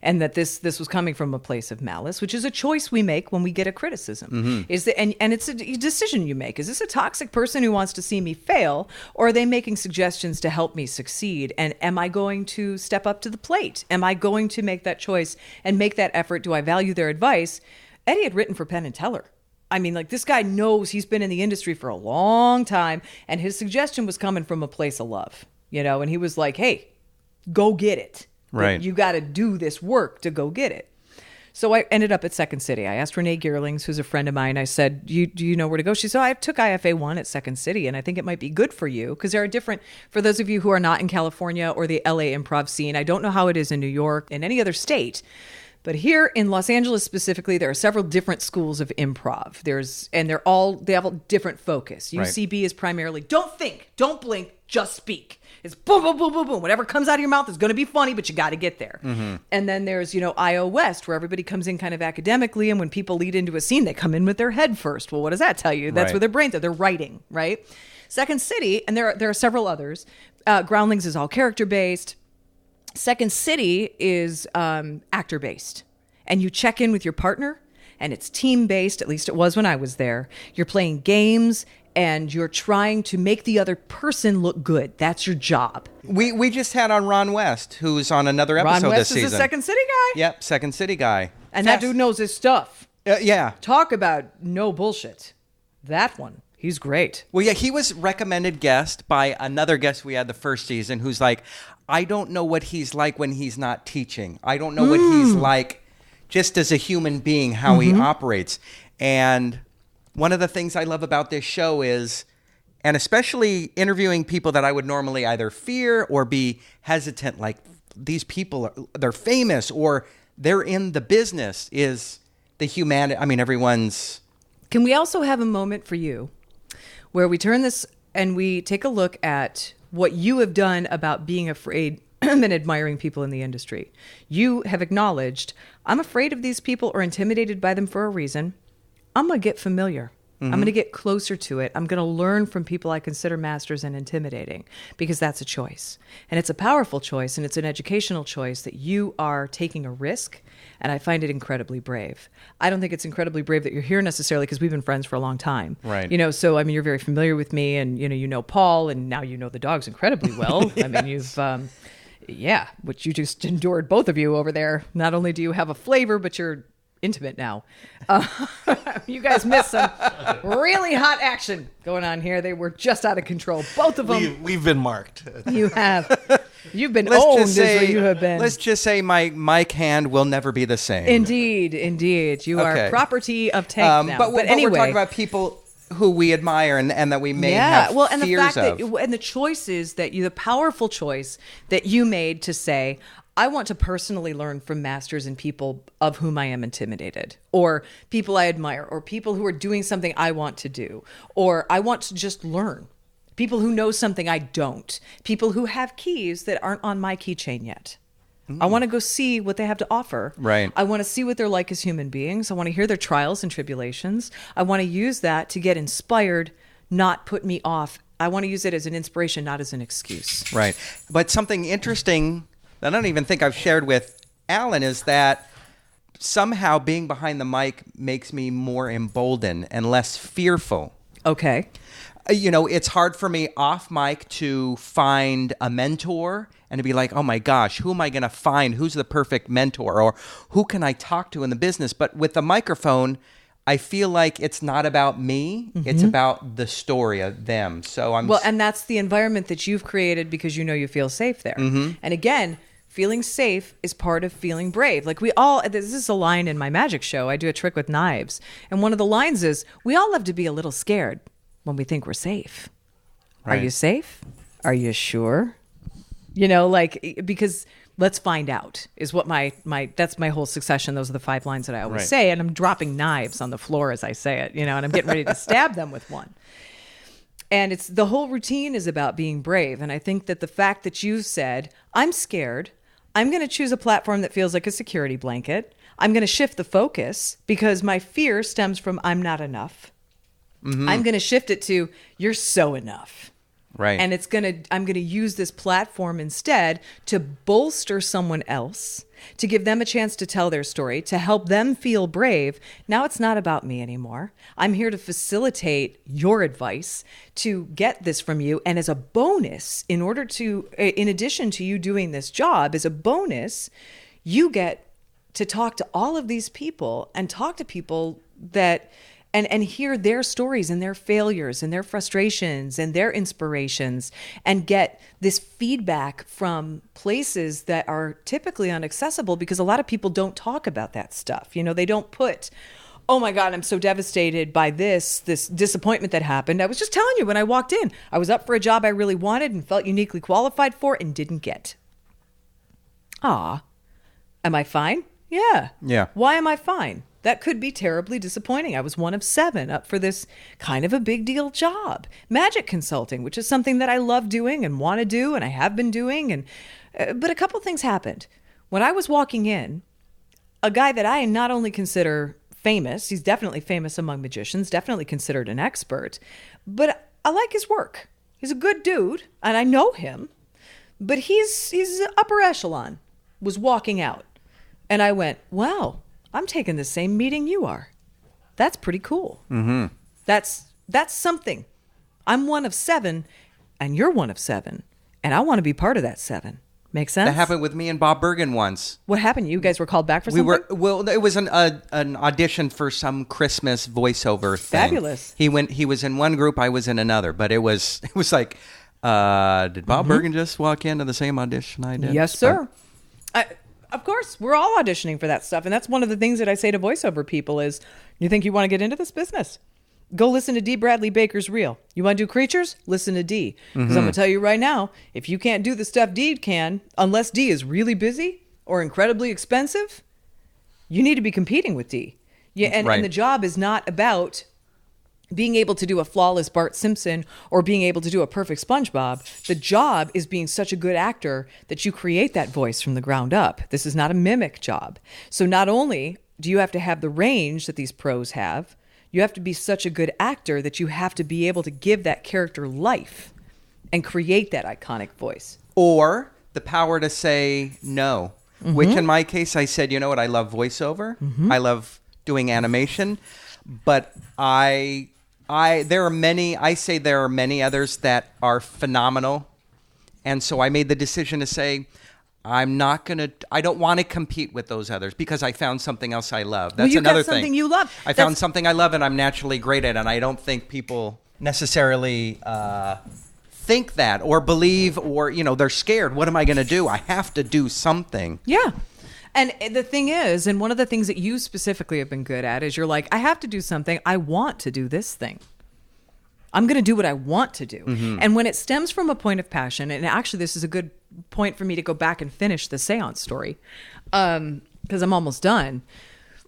and that this was coming from a place of malice, which is a choice we make when we get a criticism. Mm-hmm. And it's a decision you make. Is this a toxic person who wants to see me fail, or are they making suggestions to help me succeed? And am I going to step up to the plate? Am I going to make that choice and make that effort? Do I value their advice? Eddie had written for Penn and Teller. I mean, this guy knows, he's been in the industry for a long time, and his suggestion was coming from a place of love, and he was like, hey, go get it. Right. You got to do this work to go get it. So I ended up at Second City. I asked Renee Geerlings, who's a friend of mine. I said, do you know where to go? She said, I took IFA 1 at Second City, and I think it might be good for you because there are different, for those of you who are not in California or the LA improv scene, I don't know how it is in New York and any other state, but here in Los Angeles specifically, there are several different schools of improv. They have a different focus. UCB is primarily, don't think, don't blink, just speak. It's boom, boom, boom, boom, boom. Whatever comes out of your mouth is going to be funny, but you got to get there. Mm-hmm. And then there's, IO West, where everybody comes in kind of academically. And when people lead into a scene, they come in with their head first. Well, what does that tell you? That's where their brains are. They're writing, right? Second City, and there are several others. Groundlings is all character-based. Second City is actor-based. And you check in with your partner, and it's team-based. At least it was when I was there. You're playing games, and you're trying to make the other person look good. That's your job. We just had on Ron West, who's on another episode this season. Ron West is a Second City guy? Yep, Second City guy. And that dude knows his stuff. Yeah. Talk about no bullshit. That one. He's great. Well, yeah, he was recommended guest by another guest we had the first season who's like, I don't know what he's like when he's not teaching. I don't know what he's like just as a human being, how he operates. And one of the things I love about this show is, and especially interviewing people that I would normally either fear or be hesitant, like these people, they're famous or they're in the business, is the humanity. I mean, everyone's... Can we also have a moment for you where we turn this and we take a look at what you have done about being afraid and admiring people in the industry? You have acknowledged, I'm afraid of these people or intimidated by them for a reason. I'm going to get familiar. I'm going to get closer to it. I'm going to learn from people I consider masters and intimidating, because that's a choice. And it's a powerful choice, and it's an educational choice that you are taking a risk, and I find it incredibly brave. I don't think it's incredibly brave that you're here necessarily because we've been friends for a long time. Right. So, I mean, you're very familiar with me, and, you know Paul, and now you know the dogs incredibly well. Yeah. I mean, you've... which you just endured, both of you over there. Not only do you have a flavor, but you're intimate now. You guys missed some really hot action going on here. They were just out of control, both of them. We've been marked. You have. You've been owned, is what you have been. Let's just say my mic hand will never be the same. Indeed. You are property of Tank now. But anyway, we're talking about people who we admire and that we may have and fears the fact of. and the choices that the powerful choice that you made to say, I want to personally learn from masters and people of whom I am intimidated, or people I admire, or people who are doing something I want to do, or I want to just learn. People who know something I don't. People who have keys that aren't on my keychain yet. I want to go see what they have to offer. Right. I want to see what they're like as human beings. I want to hear their trials and tribulations. I want to use that to get inspired, not put me off. I want to use it as an inspiration, not as an excuse. Right. But something interesting that I don't even think I've shared with Alan is that somehow being behind the mic makes me more emboldened and less fearful. Okay. It's hard for me off mic to find a mentor and to be like, oh my gosh, who am I going to find? Who's the perfect mentor? Or who can I talk to in the business? But with the microphone, I feel like it's not about me. It's about the story of them. So and that's the environment that you've created because you know you feel safe there. And again, feeling safe is part of feeling brave. Like this is a line in my magic show. I do a trick with knives. And one of the lines is, we all love to be a little scared when we think we're safe. Right. Are you safe? Are you sure? Because let's find out is what that's my whole succession. Those are the 5 lines that I always say. And I'm dropping knives on the floor as I say it, and I'm getting ready to stab them with one. And it's the whole routine is about being brave. And I think that the fact that you said, I'm scared, I'm going to choose a platform that feels like a security blanket. I'm going to shift the focus because my fear stems from I'm not enough. I'm going to shift it to you're so enough. Right. And I'm going to use this platform instead to bolster someone else, to give them a chance to tell their story, to help them feel brave. Now it's not about me anymore. I'm here to facilitate your advice, to get this from you. And as a bonus, in addition to you doing this job, as a bonus, you get to talk to all of these people and talk to people that and hear their stories and their failures and their frustrations and their inspirations and get this feedback from places that are typically inaccessible because a lot of people don't talk about that stuff. They don't put, oh my God, I'm so devastated by this disappointment that happened. I was just telling you when I walked in, I was up for a job I really wanted and felt uniquely qualified for and didn't get. Am I fine? Yeah. Yeah. Why am I fine? That could be terribly disappointing. I was one of 7 up for this kind of a big deal job, magic consulting, which is something that I love doing and want to do and I have been doing. But a couple things happened. When I was walking in, a guy that I not only consider famous, he's definitely famous among magicians, definitely considered an expert, but I like his work. He's a good dude and I know him, but he's upper echelon, was walking out. And I went, wow. I'm taking the same meeting you are. That's pretty cool. That's something. I'm one of 7 and you're one of 7. And I want to be part of that 7. Make sense? That happened with me and Bob Bergen once. What happened? You guys were called back for something? It was an audition for some Christmas voiceover thing. Fabulous. He was in one group, I was in another, but it was like, did Bob Bergen just walk into the same audition I did? Yes, sir. Of course, we're all auditioning for that stuff. And that's one of the things that I say to voiceover people is, you think you want to get into this business? Go listen to D. Bradley Baker's Reel. You want to do creatures? Listen to D. Because I'm going to tell you right now, if you can't do the stuff D can, unless D is really busy or incredibly expensive, you need to be competing with D. And the job is not about being able to do a flawless Bart Simpson or being able to do a perfect SpongeBob. The job is being such a good actor that you create that voice from the ground up. This is not a mimic job. So not only do you have to have the range that these pros have, you have to be such a good actor that you have to be able to give that character life and create that iconic voice. Or the power to say no, which in my case, I said, you know what? I love voiceover. I love doing animation, but there are many others that are phenomenal. And so I made the decision to say, I don't want to compete with those others because I found something else I love. That's another thing. Something you love. I found something I love and I'm naturally great at, and I don't think people necessarily think that or believe or, they're scared. What am I going to do? I have to do something. Yeah. And the thing is, and one of the things that you specifically have been good at is you're like, I have to do something. I want to do this thing. I'm going to do what I want to do. And when it stems from a point of passion, and actually this is a good point for me to go back and finish the seance story because I'm almost done.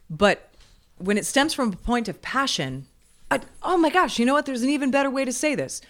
But when it stems from a point of passion, oh my gosh, you know what? There's an even better way to say this.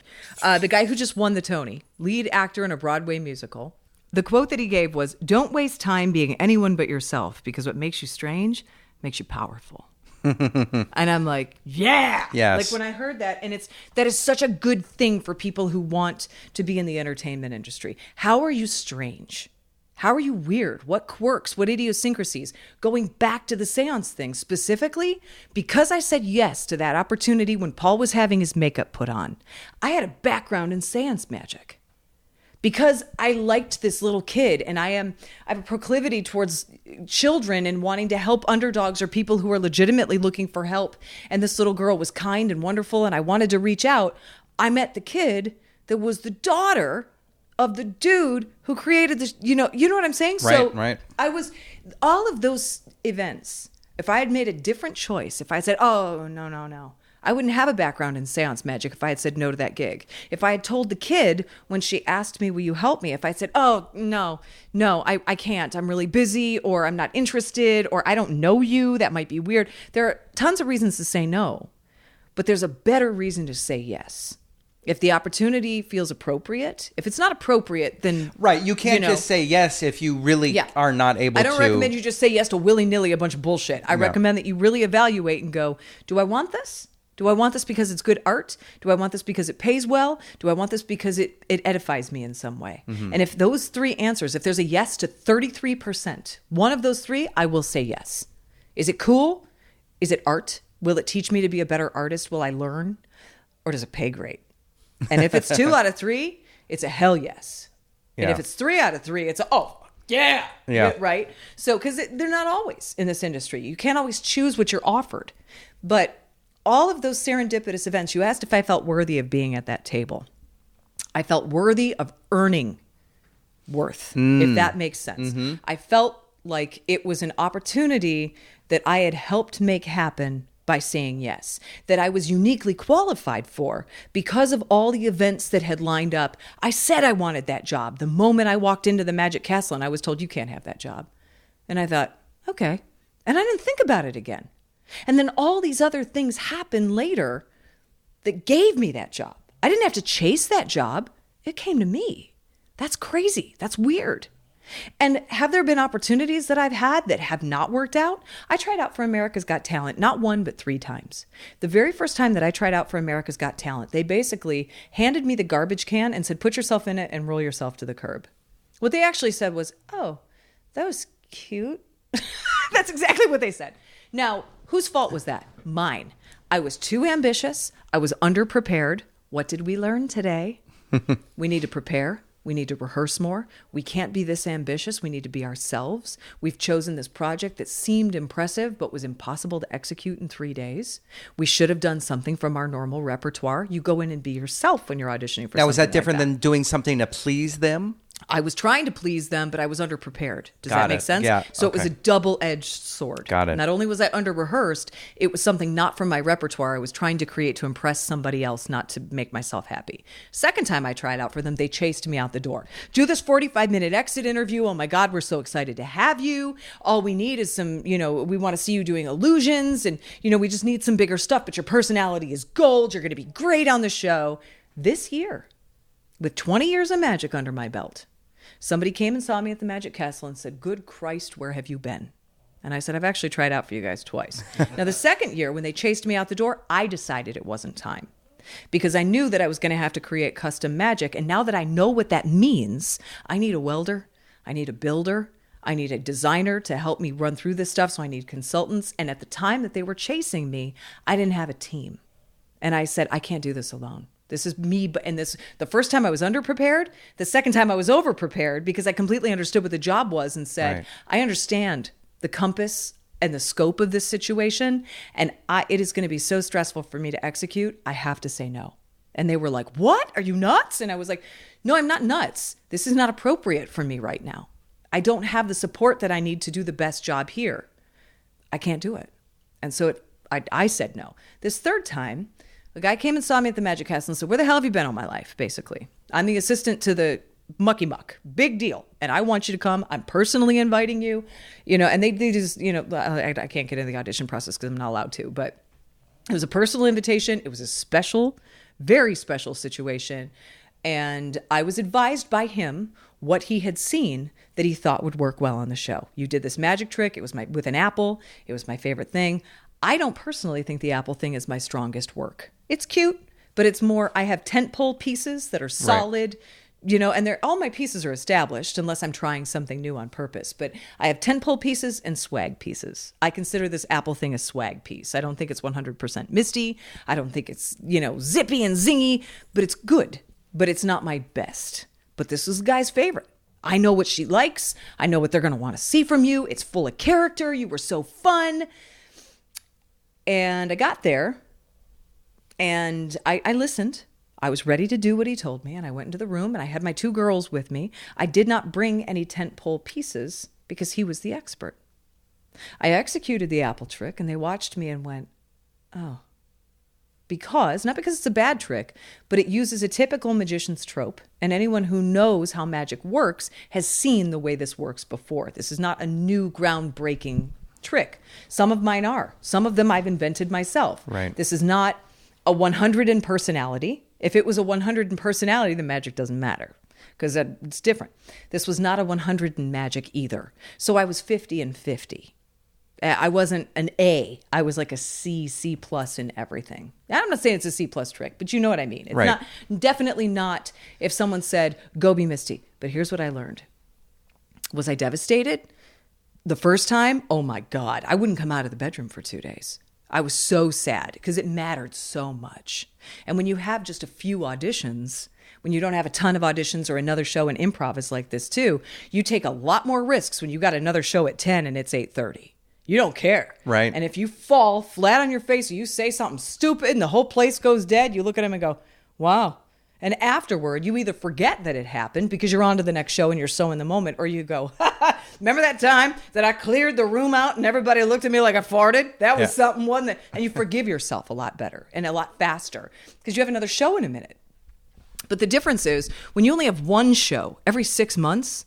The guy who just won the Tony, lead actor in a Broadway musical, the quote that he gave was, "Don't waste time being anyone but yourself because what makes you strange makes you powerful." And I'm like, yeah. Yes. Like when I heard that, and that is such a good thing for people who want to be in the entertainment industry. How are you strange? How are you weird? What quirks? What idiosyncrasies? Going back to the seance thing specifically, because I said yes to that opportunity when Paul was having his makeup put on, I had a background in seance magic. because I liked this little kid, and I have a proclivity towards children and wanting to help underdogs or people who are legitimately looking for help. And this little girl was kind and wonderful, and I wanted to reach out. I met the kid that was the daughter of the dude who created this, you know what I'm saying? Right. I was, all of those events, if I had made a different choice, if I said, oh, no, I wouldn't have a background in seance magic if I had said no to that gig. If I had told the kid when she asked me, will you help me? If I said, oh, no, I can't. I'm really busy, or I'm not interested, or I don't know you. That might be weird. There are tons of reasons to say no, but there's a better reason to say yes. If the opportunity feels appropriate, if it's not appropriate, then... Right, you can't just say yes if you really are not able to. I don't recommend you just say yes to willy-nilly a bunch of bullshit. I recommend that you really evaluate and go, do I want this? Do I want this because it's good art? Do I want this because it pays well? Do I want this because it edifies me in some way? Mm-hmm. And if those three answers, if there's a yes to 33%, one of those three, I will say yes. Is it cool? Is it art? Will it teach me to be a better artist? Will I learn? Or does it pay great? And if it's 2 out of 3, it's a hell yes. Yeah. And if it's 3 out of 3, it's a, oh, yeah. Right? So, because they're not always in this industry. You can't always choose what you're offered. But all of those serendipitous events, you asked if I felt worthy of being at that table. I felt worthy of earning worth, if that makes sense. Mm-hmm. I felt like it was an opportunity that I had helped make happen by saying yes, that I was uniquely qualified for because of all the events that had lined up. I said I wanted that job the moment I walked into the Magic Castle, and I was told, you can't have that job. And I thought, okay. And I didn't think about it again. And then all these other things happened later that gave me that job. I didn't have to chase that job. It came to me. That's crazy. That's weird. And have there been opportunities that I've had that have not worked out? I tried out for America's Got Talent, not 1, but 3 times. The very first time that I tried out for America's Got Talent, they basically handed me the garbage can and said, put yourself in it and roll yourself to the curb. What they actually said was, oh, that was cute. That's exactly what they said. Now, whose fault was that? Mine. I was too ambitious. I was underprepared. What did we learn today? We need to prepare. We need to rehearse more. We can't be this ambitious. We need to be ourselves. We've chosen this project that seemed impressive, but was impossible to execute in 3 days. We should have done something from our normal repertoire. You go in and be yourself when you're auditioning for something. Now, was that different like than doing something to please them? I was trying to please them, but I was underprepared. Does that make sense? Yeah. So It was a double-edged sword. Got it. Not only was I under-rehearsed, it was something not from my repertoire I was trying to create to impress somebody else, not to make myself happy. Second time I tried out for them, they chased me out the door. Do this 45-minute exit interview. Oh my God, we're so excited to have you. All we need is some, we want to see you doing illusions, and, we just need some bigger stuff, but your personality is gold. You're going to be great on the show. This year, with 20 years of magic under my belt, somebody came and saw me at the Magic Castle and said, good Christ, where have you been? And I said, I've actually tried out for you guys twice. Now, the second year, when they chased me out the door, I decided it wasn't time because I knew that I was going to have to create custom magic. And now that I know what that means, I need a welder, I need a builder, I need a designer to help me run through this stuff. So I need consultants. And at the time that they were chasing me, I didn't have a team. And I said, I can't do this alone. This is me, and the first time I was underprepared, the second time I was overprepared because I completely understood what the job was and said, right. I understand the compass and the scope of this situation, and it is going to be so stressful for me to execute, I have to say no. And they were like, what? Are you nuts? And I was like, no, I'm not nuts. This is not appropriate for me right now. I don't have the support that I need to do the best job here. I can't do it. And so I said no. This third time, the guy came and saw me at the Magic Castle and said, where the hell have you been all my life, basically? I'm the assistant to the mucky muck. Big deal. And I want you to come. I'm personally inviting you. And they just, I can't get into the audition process because I'm not allowed to. But it was a personal invitation. It was a special, very special situation. And I was advised by him what he had seen that he thought would work well on the show. You did this magic trick. It was with an apple. It was my favorite thing. I don't personally think the apple thing is my strongest work. It's cute, but it's more, I have tentpole pieces that are solid, and all my pieces are established unless I'm trying something new on purpose. But I have tentpole pieces and swag pieces. I consider this apple thing a swag piece. I don't think it's 100% Misty. I don't think it's, zippy and zingy, but it's good. But it's not my best. but this is the guy's favorite. I know what she likes. I know what they're going to want to see from you. It's full of character. You were so fun. And I got there and I listened. I was ready to do what he told me. And I went into the room and I had my 2 girls with me. I did not bring any tentpole pieces because he was the expert. I executed the apple trick and they watched me and went, oh. Not because it's a bad trick, but it uses a typical magician's trope. And anyone who knows how magic works has seen the way this works before. This is not a new groundbreaking trick. Some of mine are. Some of them I've invented myself. Right. This is not a 100 in personality. If it was a 100 in personality, the magic doesn't matter because it's different. This was not a 100 in magic either. So I was 50 and 50. I wasn't an A. I was like a C plus in everything. I'm not saying it's a C plus trick, but you know what I mean. It's right. Definitely not if someone said, go be Misty. But here's what I learned. Was I devastated? The first time, oh my God, I wouldn't come out of the bedroom for 2 days. I was so sad because it mattered so much. And when you have just a few auditions, when you don't have a ton of auditions or another show, and improv is like this too, you take a lot more risks when you got another show at 10 and it's 8:30. You don't care. Right. And if you fall flat on your face or you say something stupid and the whole place goes dead, you look at him and go, wow. And afterward, you either forget that it happened because you're on to the next show and you're so in the moment, or you go, remember that time that I cleared the room out and everybody looked at me like I farted? That was something, wasn't it? And you forgive yourself a lot better and a lot faster because you have another show in a minute. But the difference is when you only have one show every 6 months,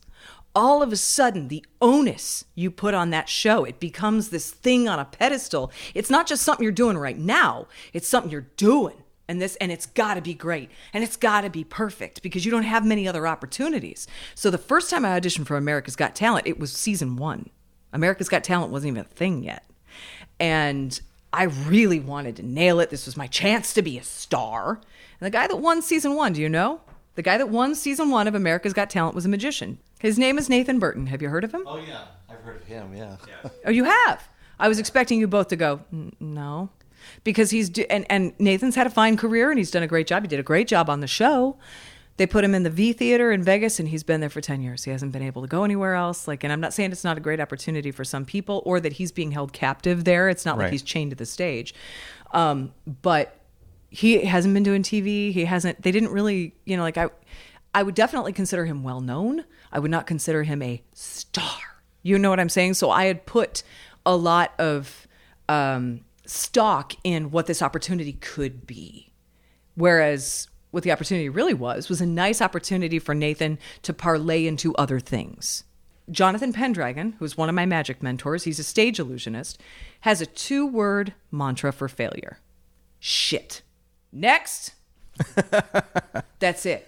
all of a sudden, the onus you put on that show, it becomes this thing on a pedestal. It's not just something you're doing right now. It's something you're doing. And it's got to be great. And it's got to be perfect because you don't have many other opportunities. So the first time I auditioned for America's Got Talent, it was season 1. America's Got Talent wasn't even a thing yet. And I really wanted to nail it. This was my chance to be a star. And the guy that won season 1, do you know? The guy that won season 1 of America's Got Talent was a magician. His name is Nathan Burton. Have you heard of him? Oh, yeah. I've heard of him, yeah. Oh, you have? I was expecting you both to go, no. Because and Nathan's had a fine career and he's done a great job. He did a great job on the show. They put him in the V Theater in Vegas and he's been there for 10 years. He hasn't been able to go anywhere else. And I'm not saying it's not a great opportunity for some people or that he's being held captive there. It's not like he's chained to the stage. But he hasn't been doing TV. They didn't really, I would definitely consider him well known. I would not consider him a star. You know what I'm saying? So I had put a lot of stock in what this opportunity could be. Whereas what the opportunity really was a nice opportunity for Nathan to parlay into other things. Jonathan Pendragon, who's one of my magic mentors, he's a stage illusionist, has a 2-word mantra for failure. Shit. Next. That's it.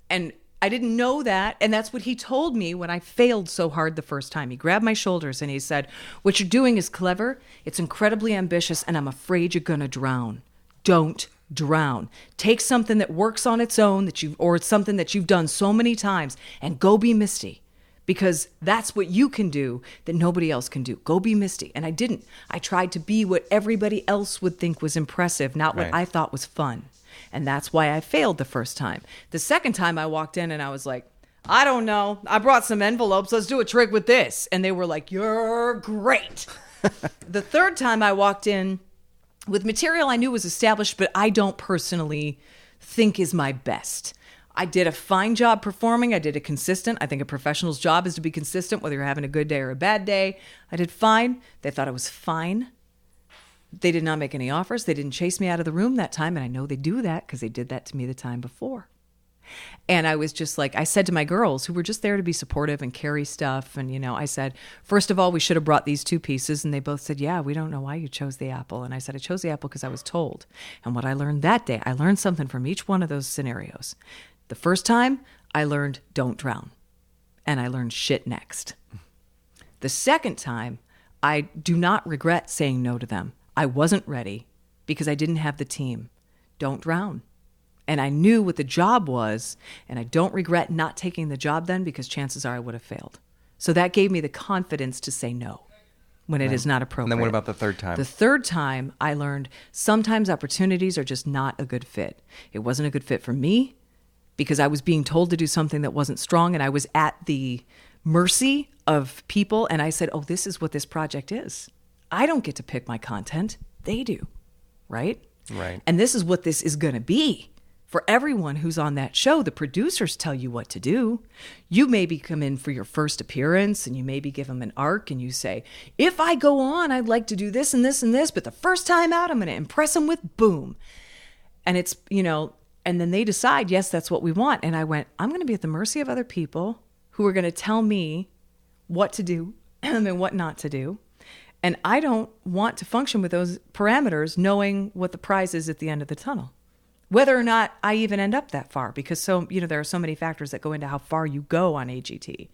And I didn't know that. And that's what he told me when I failed so hard the first time. He grabbed my shoulders and he said, what you're doing is clever. It's incredibly ambitious. And I'm afraid you're going to drown. Don't drown. Take something that works on its own or it's something that you've done so many times and go be Misty. Because that's what you can do that nobody else can do. Go be Misty. And I didn't. I tried to be what everybody else would think was impressive, not what I thought was fun. And that's why I failed the first time. The second time I walked in and I was like, I don't know. I brought some envelopes. Let's do a trick with this. And they were like, you're great. The third time I walked in with material I knew was established, but I don't personally think is my best. I did a fine job performing. I did it consistent. I think a professional's job is to be consistent, whether you're having a good day or a bad day. I did fine. They thought I was fine. They did not make any offers. They didn't chase me out of the room that time. And I know they do that because they did that to me the time before. And I was just like, I said to my girls who were just there to be supportive and carry stuff. And, I said, first of all, we should have brought these 2 pieces. And they both said, yeah, we don't know why you chose the apple. And I said, I chose the apple because I was told. And what I learned that day, I learned something from each one of those scenarios. The first time I learned don't drown. And I learned shit next. The second time, I do not regret saying no to them. I wasn't ready because I didn't have the team. Don't drown. And I knew what the job was, and I don't regret not taking the job then because chances are I would have failed. So that gave me the confidence to say no when it is not appropriate. And then what about the third time? The third time, I learned sometimes opportunities are just not a good fit. It wasn't a good fit for me. because I was being told to do something that wasn't strong, and I was at the mercy of people. And I said, oh, this is what this project is. I don't get to pick my content. They do. Right? Right. And this is what this is going to be. For everyone who's on that show, the producers tell you what to do. You maybe come in for your first appearance and you maybe give them an arc and you say, if I go on, I'd like to do this and this and this, but the first time out, I'm going to impress them with boom. And it's, and then they decide, yes, that's what we want. And I went, I'm going to be at the mercy of other people who are going to tell me what to do and then what not to do. And I don't want to function with those parameters knowing what the prize is at the end of the tunnel. Whether or not I even end up that far, because there are so many factors that go into how far you go on AGT,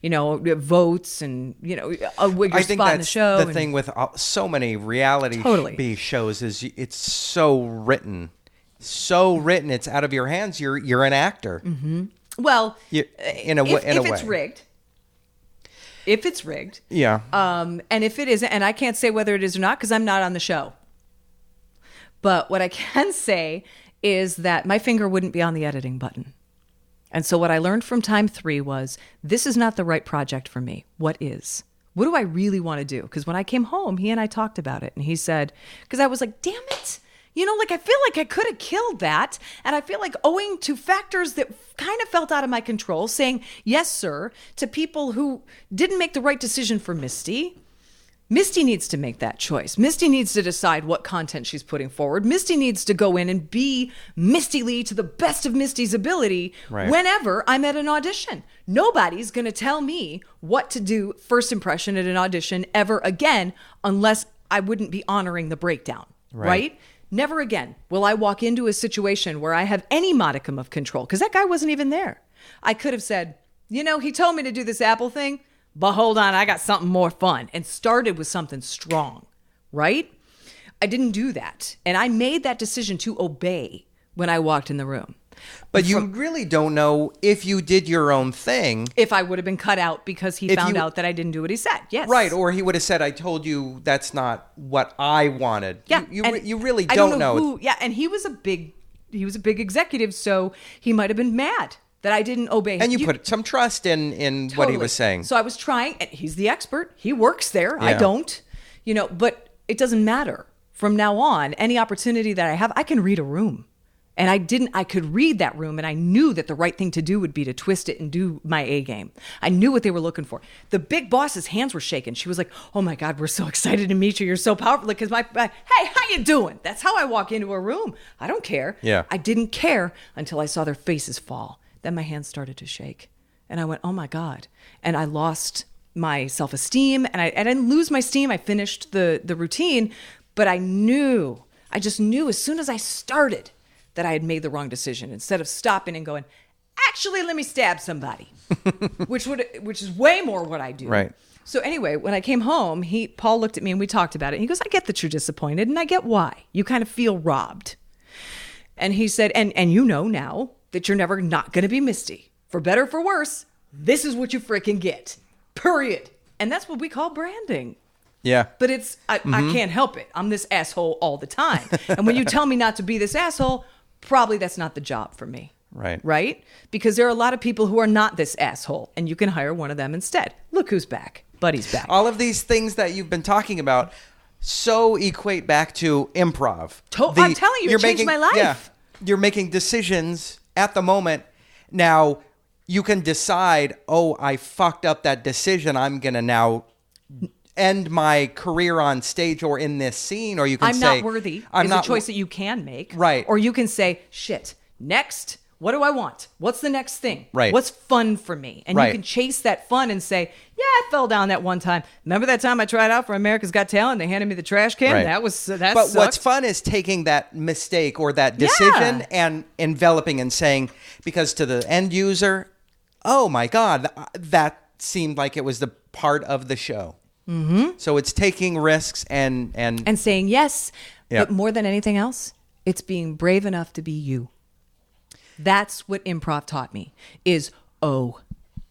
votes and your spot in the show. The thing with so many reality shows is it's so written. It's out of your hands. You're an actor. Mm-hmm. Well, if it's rigged, yeah. And if it isn't, and I can't say whether it is or not because I'm not on the show. But what I can say is that my finger wouldn't be on the editing button. And so what I learned from time 3 was, this is not the right project for me. What is? What do I really want to do? Because when I came home, he and I talked about it. And he said, because I was like, damn it. I feel like I could have killed that. And I feel like owing to factors that kind of felt out of my control, saying, yes, sir, to people who didn't make the right decision for Misty. Misty needs to make that choice. Misty needs to decide what content she's putting forward. Misty needs to go in and be Misty Lee to the best of Misty's ability whenever I'm at an audition. Nobody's going to tell me what to do first impression at an audition ever again unless I wouldn't be honoring the breakdown, right? Never again will I walk into a situation where I have any modicum of control because that guy wasn't even there. I could have said, he told me to do this Apple thing. But hold on, I got something more fun, and started with something strong, right? I didn't do that. And I made that decision to obey when I walked in the room. But you really don't know if you did your own thing. If I would have been cut out because he found out that I didn't do what he said. Yes. Right. Or he would have said, I told you that's not what I wanted. Yeah. You really don't know. And he was a big executive, so he might have been mad that I didn't obey him. And you put some trust in totally. What he was saying. So I was trying, and he's the expert. He works there. Yeah. I don't. But it doesn't matter. From now on, any opportunity that I have, I can read a room. And I could read that room, and I knew that the right thing to do would be to twist it and do my A game. I knew what they were looking for. The big boss's hands were shaking. She was like, oh my God, we're so excited to meet you. You're so powerful. Because hey, how you doing? That's how I walk into a room. I don't care. Yeah. I didn't care until I saw their faces fall. Then my hands started to shake. And I went, oh my God. And I lost my self-esteem. And I didn't lose my steam. I finished the routine. But I just knew as soon as I started that I had made the wrong decision. Instead of stopping and going, actually, let me stab somebody, which is way more what I do. Right. So anyway, when I came home, Paul looked at me and we talked about it. And he goes, I get that you're disappointed, and I get why. You kind of feel robbed. And he said, and you know now that you're never not going to be Misty. For better or for worse, this is what you freaking get. Period. And that's what we call branding. Yeah. But I can't help it. I'm this asshole all the time. And when you tell me not to be this asshole, probably that's not the job for me. Right. Right? Because there are a lot of people who are not this asshole, and you can hire one of them instead. Look who's back. Buddy's back. All of these things that you've been talking about so equate back to improv. I'm telling you, it changed my life. Yeah. You're making decisions at the moment. Now, you can decide, I fucked up that decision. I'm going to now end my career on stage or in this scene. Or you can say, I'm not worthy. It's a choice that you can make. Right. Or you can say, shit, next, what do I want? What's the next thing? Right. What's fun for me? And you can chase that fun and say, yeah, I fell down that one time. Remember that time I tried out for America's Got Talent? They handed me the trash can? Right. But sucked. What's fun is taking that mistake or that decision and enveloping and saying, because to the end user, oh my God, that seemed like it was the part of the show. Mm-hmm. So it's taking risks and saying yes. But more than anything else, it's being brave enough to be you. That's what improv taught me is,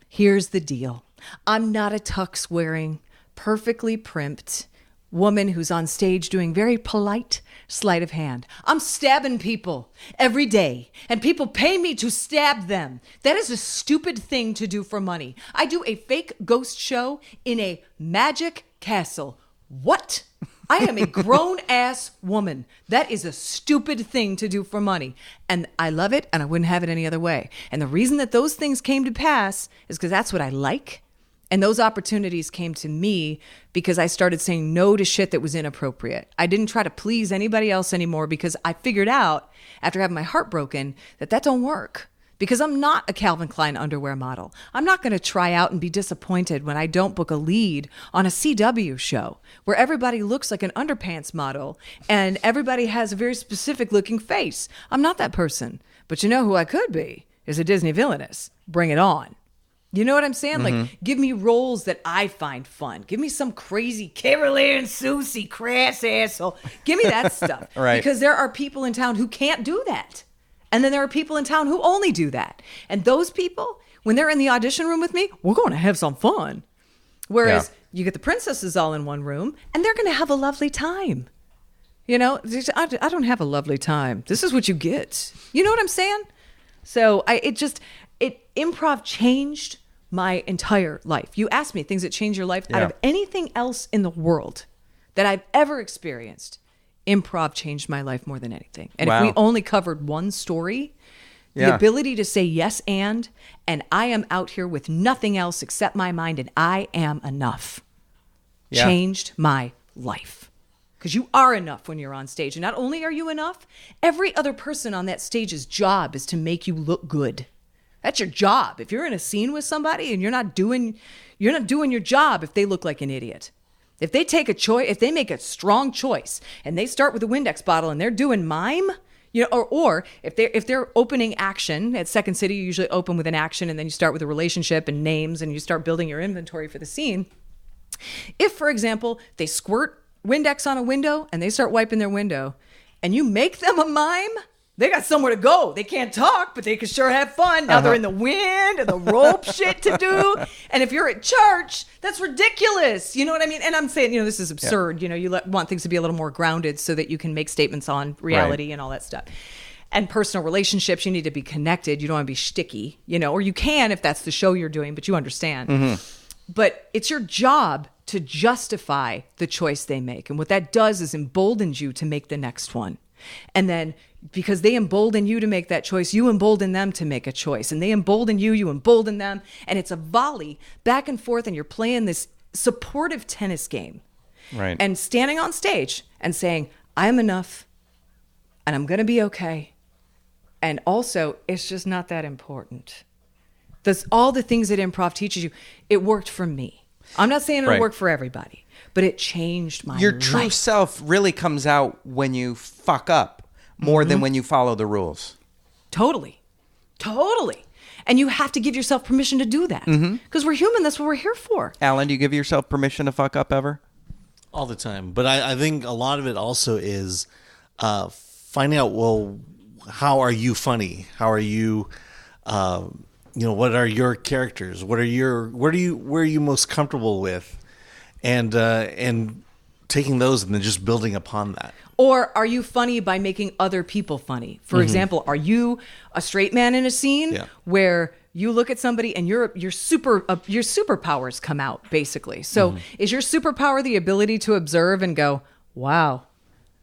here's the deal. I'm not a tux wearing, perfectly primped, woman who's on stage doing very polite sleight of hand. I'm stabbing people every day, and people pay me to stab them. That is a stupid thing to do for money. I do a fake ghost show in a magic castle. What? I am a grown-ass woman. That is a stupid thing to do for money. And I love it, and I wouldn't have it any other way. And the reason that those things came to pass is because that's what I like. And those opportunities came to me because I started saying no to shit that was inappropriate. I didn't try to please anybody else anymore because I figured out after having my heart broken that don't work. Because I'm not a Calvin Klein underwear model. I'm not going to try out and be disappointed when I don't book a lead on a CW show where everybody looks like an underpants model and everybody has a very specific looking face. I'm not that person. But you know who I could be is a Disney villainess. Bring it on. You know what I'm saying? Mm-hmm. Like, give me roles that I find fun. Give me some crazy Carol Ann Susie crass asshole. Give me that stuff. Right. Because there are people in town who can't do that. And then there are people in town who only do that. And those people, when they're in the audition room with me, we're going to have some fun. Whereas you get the princesses all in one room, and they're going to have a lovely time. You know, I don't have a lovely time. This is what you get. You know what I'm saying? So improv changed my entire life. You asked me things that change your life. Out of anything else in the world that I've ever experienced, improv changed my life more than anything. And if we only covered one story, the ability to say yes and I am out here with nothing else except my mind and I am enough changed my life. Because you are enough when you're on stage. And not only are you enough, every other person on that stage's job is to make you look good. That's your job. If you're in a scene with somebody and you're not doing your job if they look like an idiot. If they take a choice, if they make a strong choice and they start with a Windex bottle and they're doing mime, you know, or if they're opening action at Second City, you usually open with an action and then you start with a relationship and names and you start building your inventory for the scene. If, for example, they squirt Windex on a window and they start wiping their window and you make them a mime, they got somewhere to go. They can't talk, but they can sure have fun. Now they're in the wind and the rope shit to do. And if you're at church, that's ridiculous. You know what I mean? And I'm saying, you know, this is absurd. You know, you want things to be a little more grounded so that you can make statements on reality and all that stuff. And personal relationships, you need to be connected. You don't want to be shticky, you know, or you can if that's the show you're doing, but you understand. Mm-hmm. But it's your job to justify the choice they make. And what that does is emboldens you to make the next one. And then because they embolden you to make that choice, you embolden them to make a choice. And they embolden you, you embolden them. And it's a volley back and forth, and you're playing this supportive tennis game. Right. And standing on stage and saying, I'm enough, and I'm going to be okay. And also, it's just not that important. All the things that improv teaches you, it worked for me. I'm not saying it'll work for everybody, but it changed my life. Your true self really comes out when you fuck up more than when you follow the rules. Totally. And you have to give yourself permission to do that. Because we're human. That's what we're here for. Alan, do you give yourself permission to fuck up ever? All the time. But I think a lot of it also is finding out, well, how are you funny? How are you... what are your characters? Where are you most comfortable with? And taking those and then just building upon that. Or are you funny by making other people funny? For example, are you a straight man in a scene where you look at somebody and your superpowers come out, basically? So is your superpower the ability to observe and go, wow,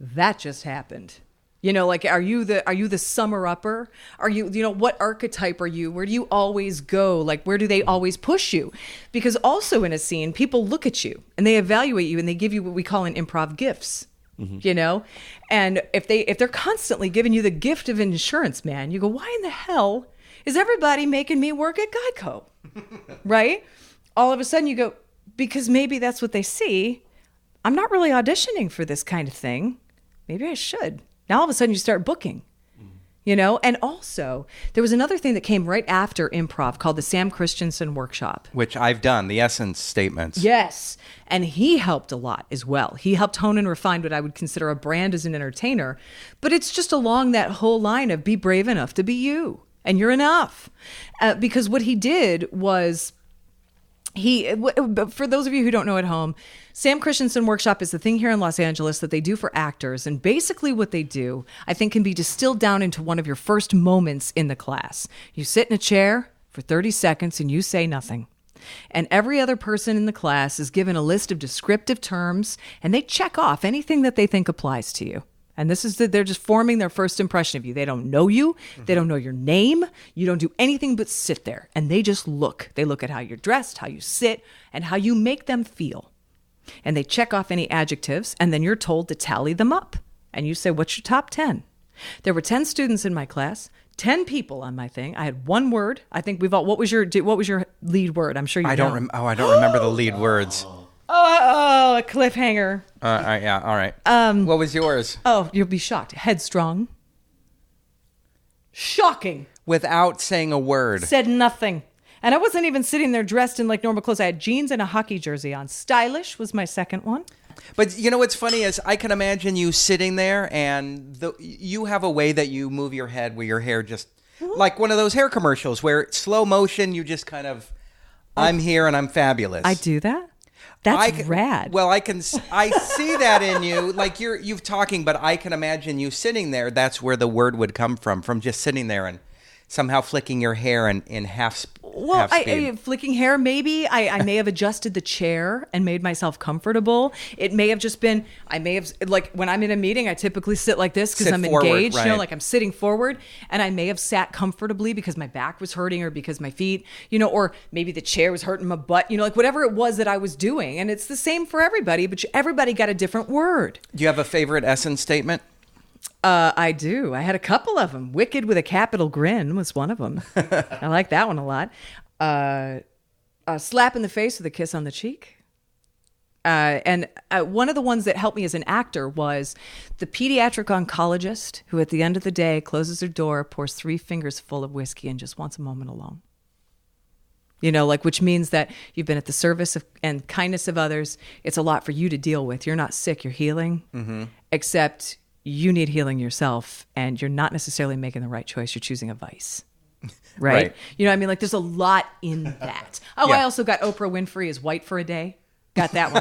that just happened? You know, like, are you the summer upper? Are you what archetype are you? Where do you always go? Like, where do they always push you? Because also in a scene, people look at you and they evaluate you and they give you what we call in improv gifts, you know? And if they're constantly giving you the gift of insurance, man, you go, why in the hell is everybody making me work at Geico? Right? All of a sudden you go, because maybe that's what they see. I'm not really auditioning for this kind of thing. Maybe I should. Now all of a sudden you start booking, you know? And also there was another thing that came right after improv called the Sam Christensen Workshop. Which I've done, the essence statements. Yes. And he helped a lot as well. He helped hone and refine what I would consider a brand as an entertainer. But it's just along that whole line of be brave enough to be you. And you're enough. Because what he did was But for those of you who don't know at home, Sam Christensen Workshop is the thing here in Los Angeles that they do for actors. And basically what they do, I think, can be distilled down into one of your first moments in the class. You sit in a chair for 30 seconds and you say nothing. And every other person in the class is given a list of descriptive terms, and they check off anything that they think applies to you. And this is they're just forming their first impression of you. They don't know you. They don't know your name. You don't do anything but sit there. And they just look. They look at how you're dressed, how you sit, and how you make them feel. And they check off any adjectives, and then you're told to tally them up. And you say, what's your top 10? There were 10 students in my class, 10 people on my thing. I had one word. I think we've all, what was your lead word? I'm sure you know. I don't remember the lead words. Oh, a cliffhanger. Yeah, all right. What was yours? Oh, you'll be shocked. Headstrong. Shocking. Without saying a word. Said nothing. And I wasn't even sitting there dressed in like normal clothes. I had jeans and a hockey jersey on. Stylish was my second one. But you know what's funny is I can imagine you sitting there and you have a way that you move your head where your hair just, like one of those hair commercials where it's slow motion, you just kind of, I'm here and I'm fabulous. I do that? That's rad. Well, I see that in you, like you've talking, but I can imagine you sitting there. That's where the word would come from just sitting there and somehow flicking your hair in half speed. Well, flicking hair, maybe. I may have adjusted the chair and made myself comfortable. It may have just been, like when I'm in a meeting, I typically sit like this because I'm engaged, right. Like I'm sitting forward, and I may have sat comfortably because my back was hurting or because my feet, or maybe the chair was hurting my butt, like whatever it was that I was doing. And it's the same for everybody, but everybody got a different word. Do you have a favorite essence statement? I do. I had a couple of them. Wicked with a capital grin was one of them. I like that one a lot. A slap in the face with a kiss on the cheek. And one of the ones that helped me as an actor was the pediatric oncologist who at the end of the day closes her door, pours 3 fingers full of whiskey and just wants a moment alone. Which means that you've been at the service of and kindness of others. It's a lot for you to deal with. You're not sick, you're healing, except you need healing yourself, and you're not necessarily making the right choice. You're choosing a vice, right? You know what I mean? Like there's a lot in that. Oh, yeah. I also got Oprah Winfrey as white for a day. Got that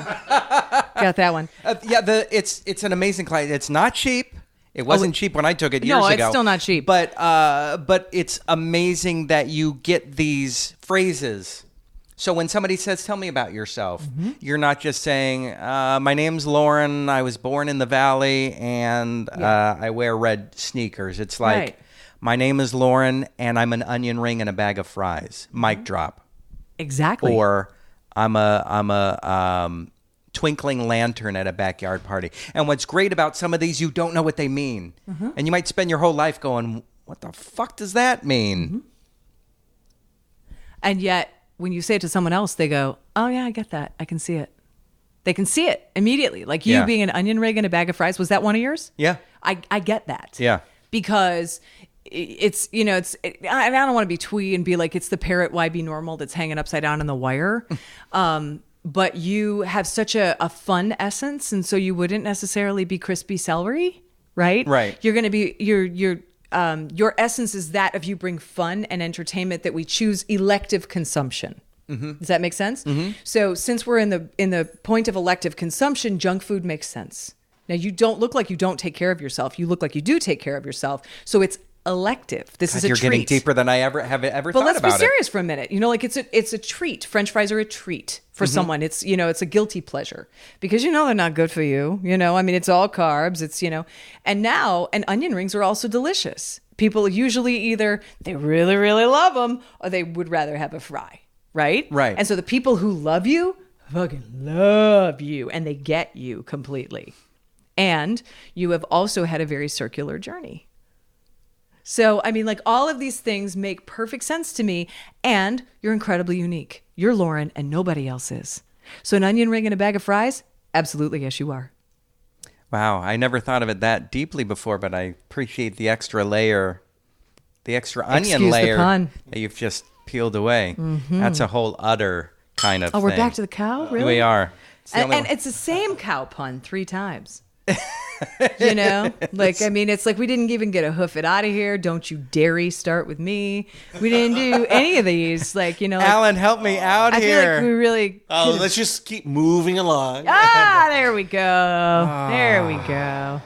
one. It's an amazing class. It's not cheap. It wasn't cheap when I took it years ago. No, it's still not cheap. But it's amazing that you get these phrases. So when somebody says, tell me about yourself, you're not just saying, my name's Lauren, I was born in the Valley, and I wear red sneakers. It's like, my name is Lauren, and I'm an onion ring and a bag of fries. Mic drop. Exactly. Or I'm a twinkling lantern at a backyard party. And what's great about some of these, you don't know what they mean. And you might spend your whole life going, what the fuck does that mean? And yet, when you say it to someone else, they go, oh, yeah, I get that. I can see it. They can see it immediately. Like you being an onion ring and a bag of fries. Was that one of yours? Yeah. I get that. Yeah. Because it's, I don't want to be twee and be like, it's the parrot, why be normal that's hanging upside down on the wire. But you have such a fun essence. And so you wouldn't necessarily be crispy celery, right? Right. You're going to be, your essence is that of you bring fun and entertainment, that we choose elective consumption. Does that make sense? So since we're in the point of elective consumption, junk food makes sense. Now you don't look like you don't take care of yourself. You look like you do take care of yourself. So it's elective. This is a you're treat. Getting deeper than I ever thought about it. But let's be serious for a minute. It's a treat. French fries are a treat for someone. It's it's a guilty pleasure because they're not good for you. It's all carbs. It's and onion rings are also delicious. People usually either they really, really love them or they would rather have a fry, right? Right. And so the people who love you fucking love you and they get you completely. And you have also had a very circular journey. So, all of these things make perfect sense to me, and you're incredibly unique. You're Lauren, and nobody else is. So an onion ring and a bag of fries? Absolutely, yes, you are. Wow, I never thought of it that deeply before, but I appreciate the extra layer, the extra onion layer that you've just peeled away. That's a whole other kind of thing. Oh, we're back to the cow? Really? We are. And it's the same cow pun 3 times. You know, like, I mean, it's like we didn't even get a hoof it out of here. Don't you dare start with me. We didn't do any of these. Like, you know, like, Alan, help me out I here. feel like we really. Oh, let's just keep moving along. There we go. There we go.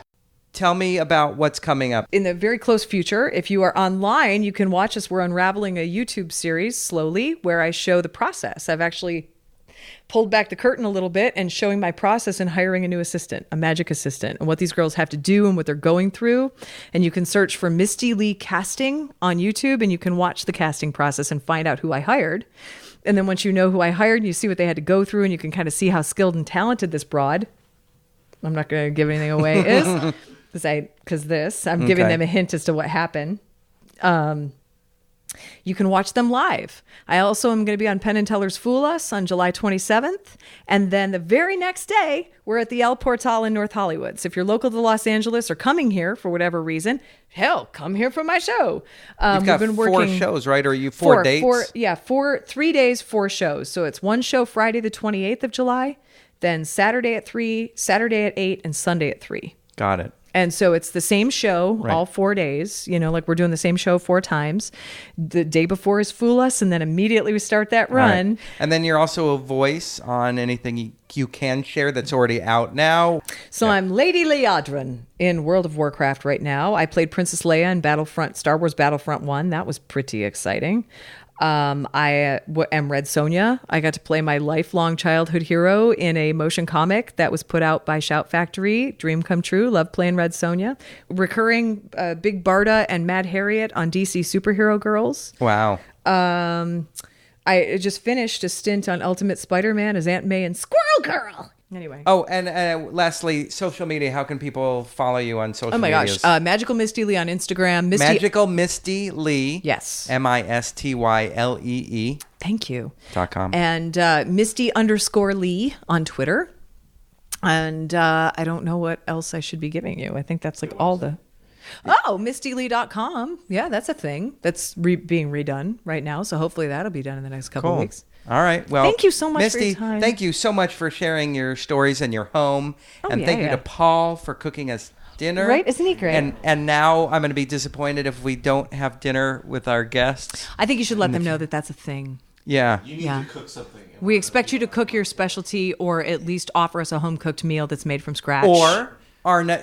Tell me about what's coming up. In the very close future, if you are online, you can watch us. We're unraveling a YouTube series slowly where I show the process. I've actually pulled back the curtain a little bit and showing my process in hiring a new assistant, a magic assistant, and what these girls have to do and what they're going through. And you can search for Misty Lee Casting on YouTube, and you can watch the casting process and find out who I hired. And then once you know who I hired, you see what they had to go through, and you can kind of see how skilled and talented this broad, I'm not going to give anything away, is. Because I'm giving them a hint as to what happened. You can watch them live. I also am going to be on Penn and Teller's Fool Us on July 27th. And then the very next day, we're at the El Portal in North Hollywood. So if you're local to Los Angeles or coming here for whatever reason, hell, come here for my show. You've got we've been 4 shows, right? Or you 4 dates? 3 days, 4 shows. So it's one show Friday the 28th of July, then Saturday at 3, Saturday at 8, and Sunday at 3. Got it. And so it's the same show all 4 days, you know, like we're doing the same show 4 times. The day before is Fool Us, and then immediately we start that run. Right. And then you're also a voice on anything you can share that's already out now. So I'm Lady Leodrin in World of Warcraft right now. I played Princess Leia in Star Wars Battlefront 1. That was pretty exciting. I am Red Sonja. I got to play my lifelong childhood hero in a motion comic that was put out by Shout Factory. Dream come true. Love playing Red Sonja. Recurring Big Barda and Mad Harriet on DC Superhero Girls. Wow. I just finished a stint on Ultimate Spider-Man as Aunt May and Squirrel Girl. Anyway. Oh, and lastly, social media. How can people follow you on social media? Oh my gosh. Magical Misty Lee on Instagram. Magical Misty Lee. Yes. MISTYLEE. Thank you. .com. And Misty_Lee on Twitter. And I don't know what else I should be giving you. I think that's like all the... Oh, MistyLee.com. Yeah, that's a thing. That's being redone right now. So hopefully that'll be done in the next couple of weeks. All right. Well, thank you so much Misty, for your time. Thank you so much for sharing your stories and your home. And thank you to Paul for cooking us dinner. Right? Isn't he great? And now I'm going to be disappointed if we don't have dinner with our guests. I think you should let them know that that's a thing. Yeah. You need to cook something. We expect you to cook your specialty or at least offer us a home-cooked meal that's made from scratch. Or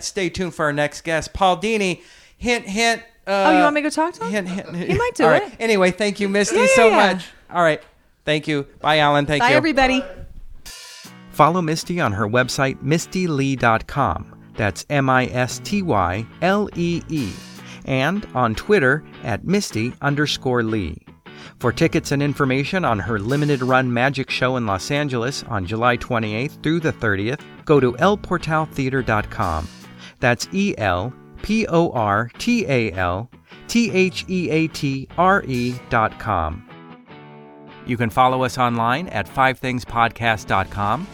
stay tuned for our next guest, Paul Dini. Hint, hint. You want me to go talk to him? Hint. He might do All it. Right. Anyway, thank you, Misty, so much. All right. Thank you. Bye, Alan. Thank you. Bye, everybody. Follow Misty on her website, mistylee.com. That's MISTYLEE. And on Twitter at Misty_Lee. For tickets and information on her limited run magic show in Los Angeles on July 28th through the 30th, go to elportaltheater.com. That's ELPORTALTHEATRE.com. You can follow us online at 5thingspodcast.com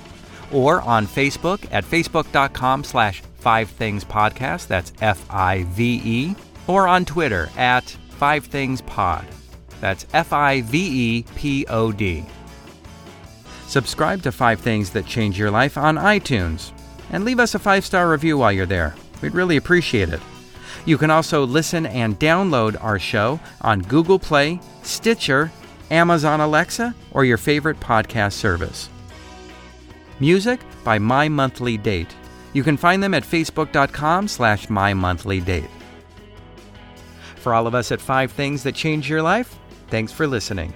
or on Facebook at facebook.com/5thingspodcast, that's FIVE, or on Twitter at 5thingspod, that's FIVEPOD. Subscribe to 5 Things That Change Your Life on iTunes and leave us a 5-star review while you're there. We'd really appreciate it. You can also listen and download our show on Google Play, Stitcher, Amazon Alexa, or your favorite podcast service. Music by My Monthly Date. You can find them at facebook.com/mymonthly-date. For all of us at 5 Things That Change Your Life, thanks for listening.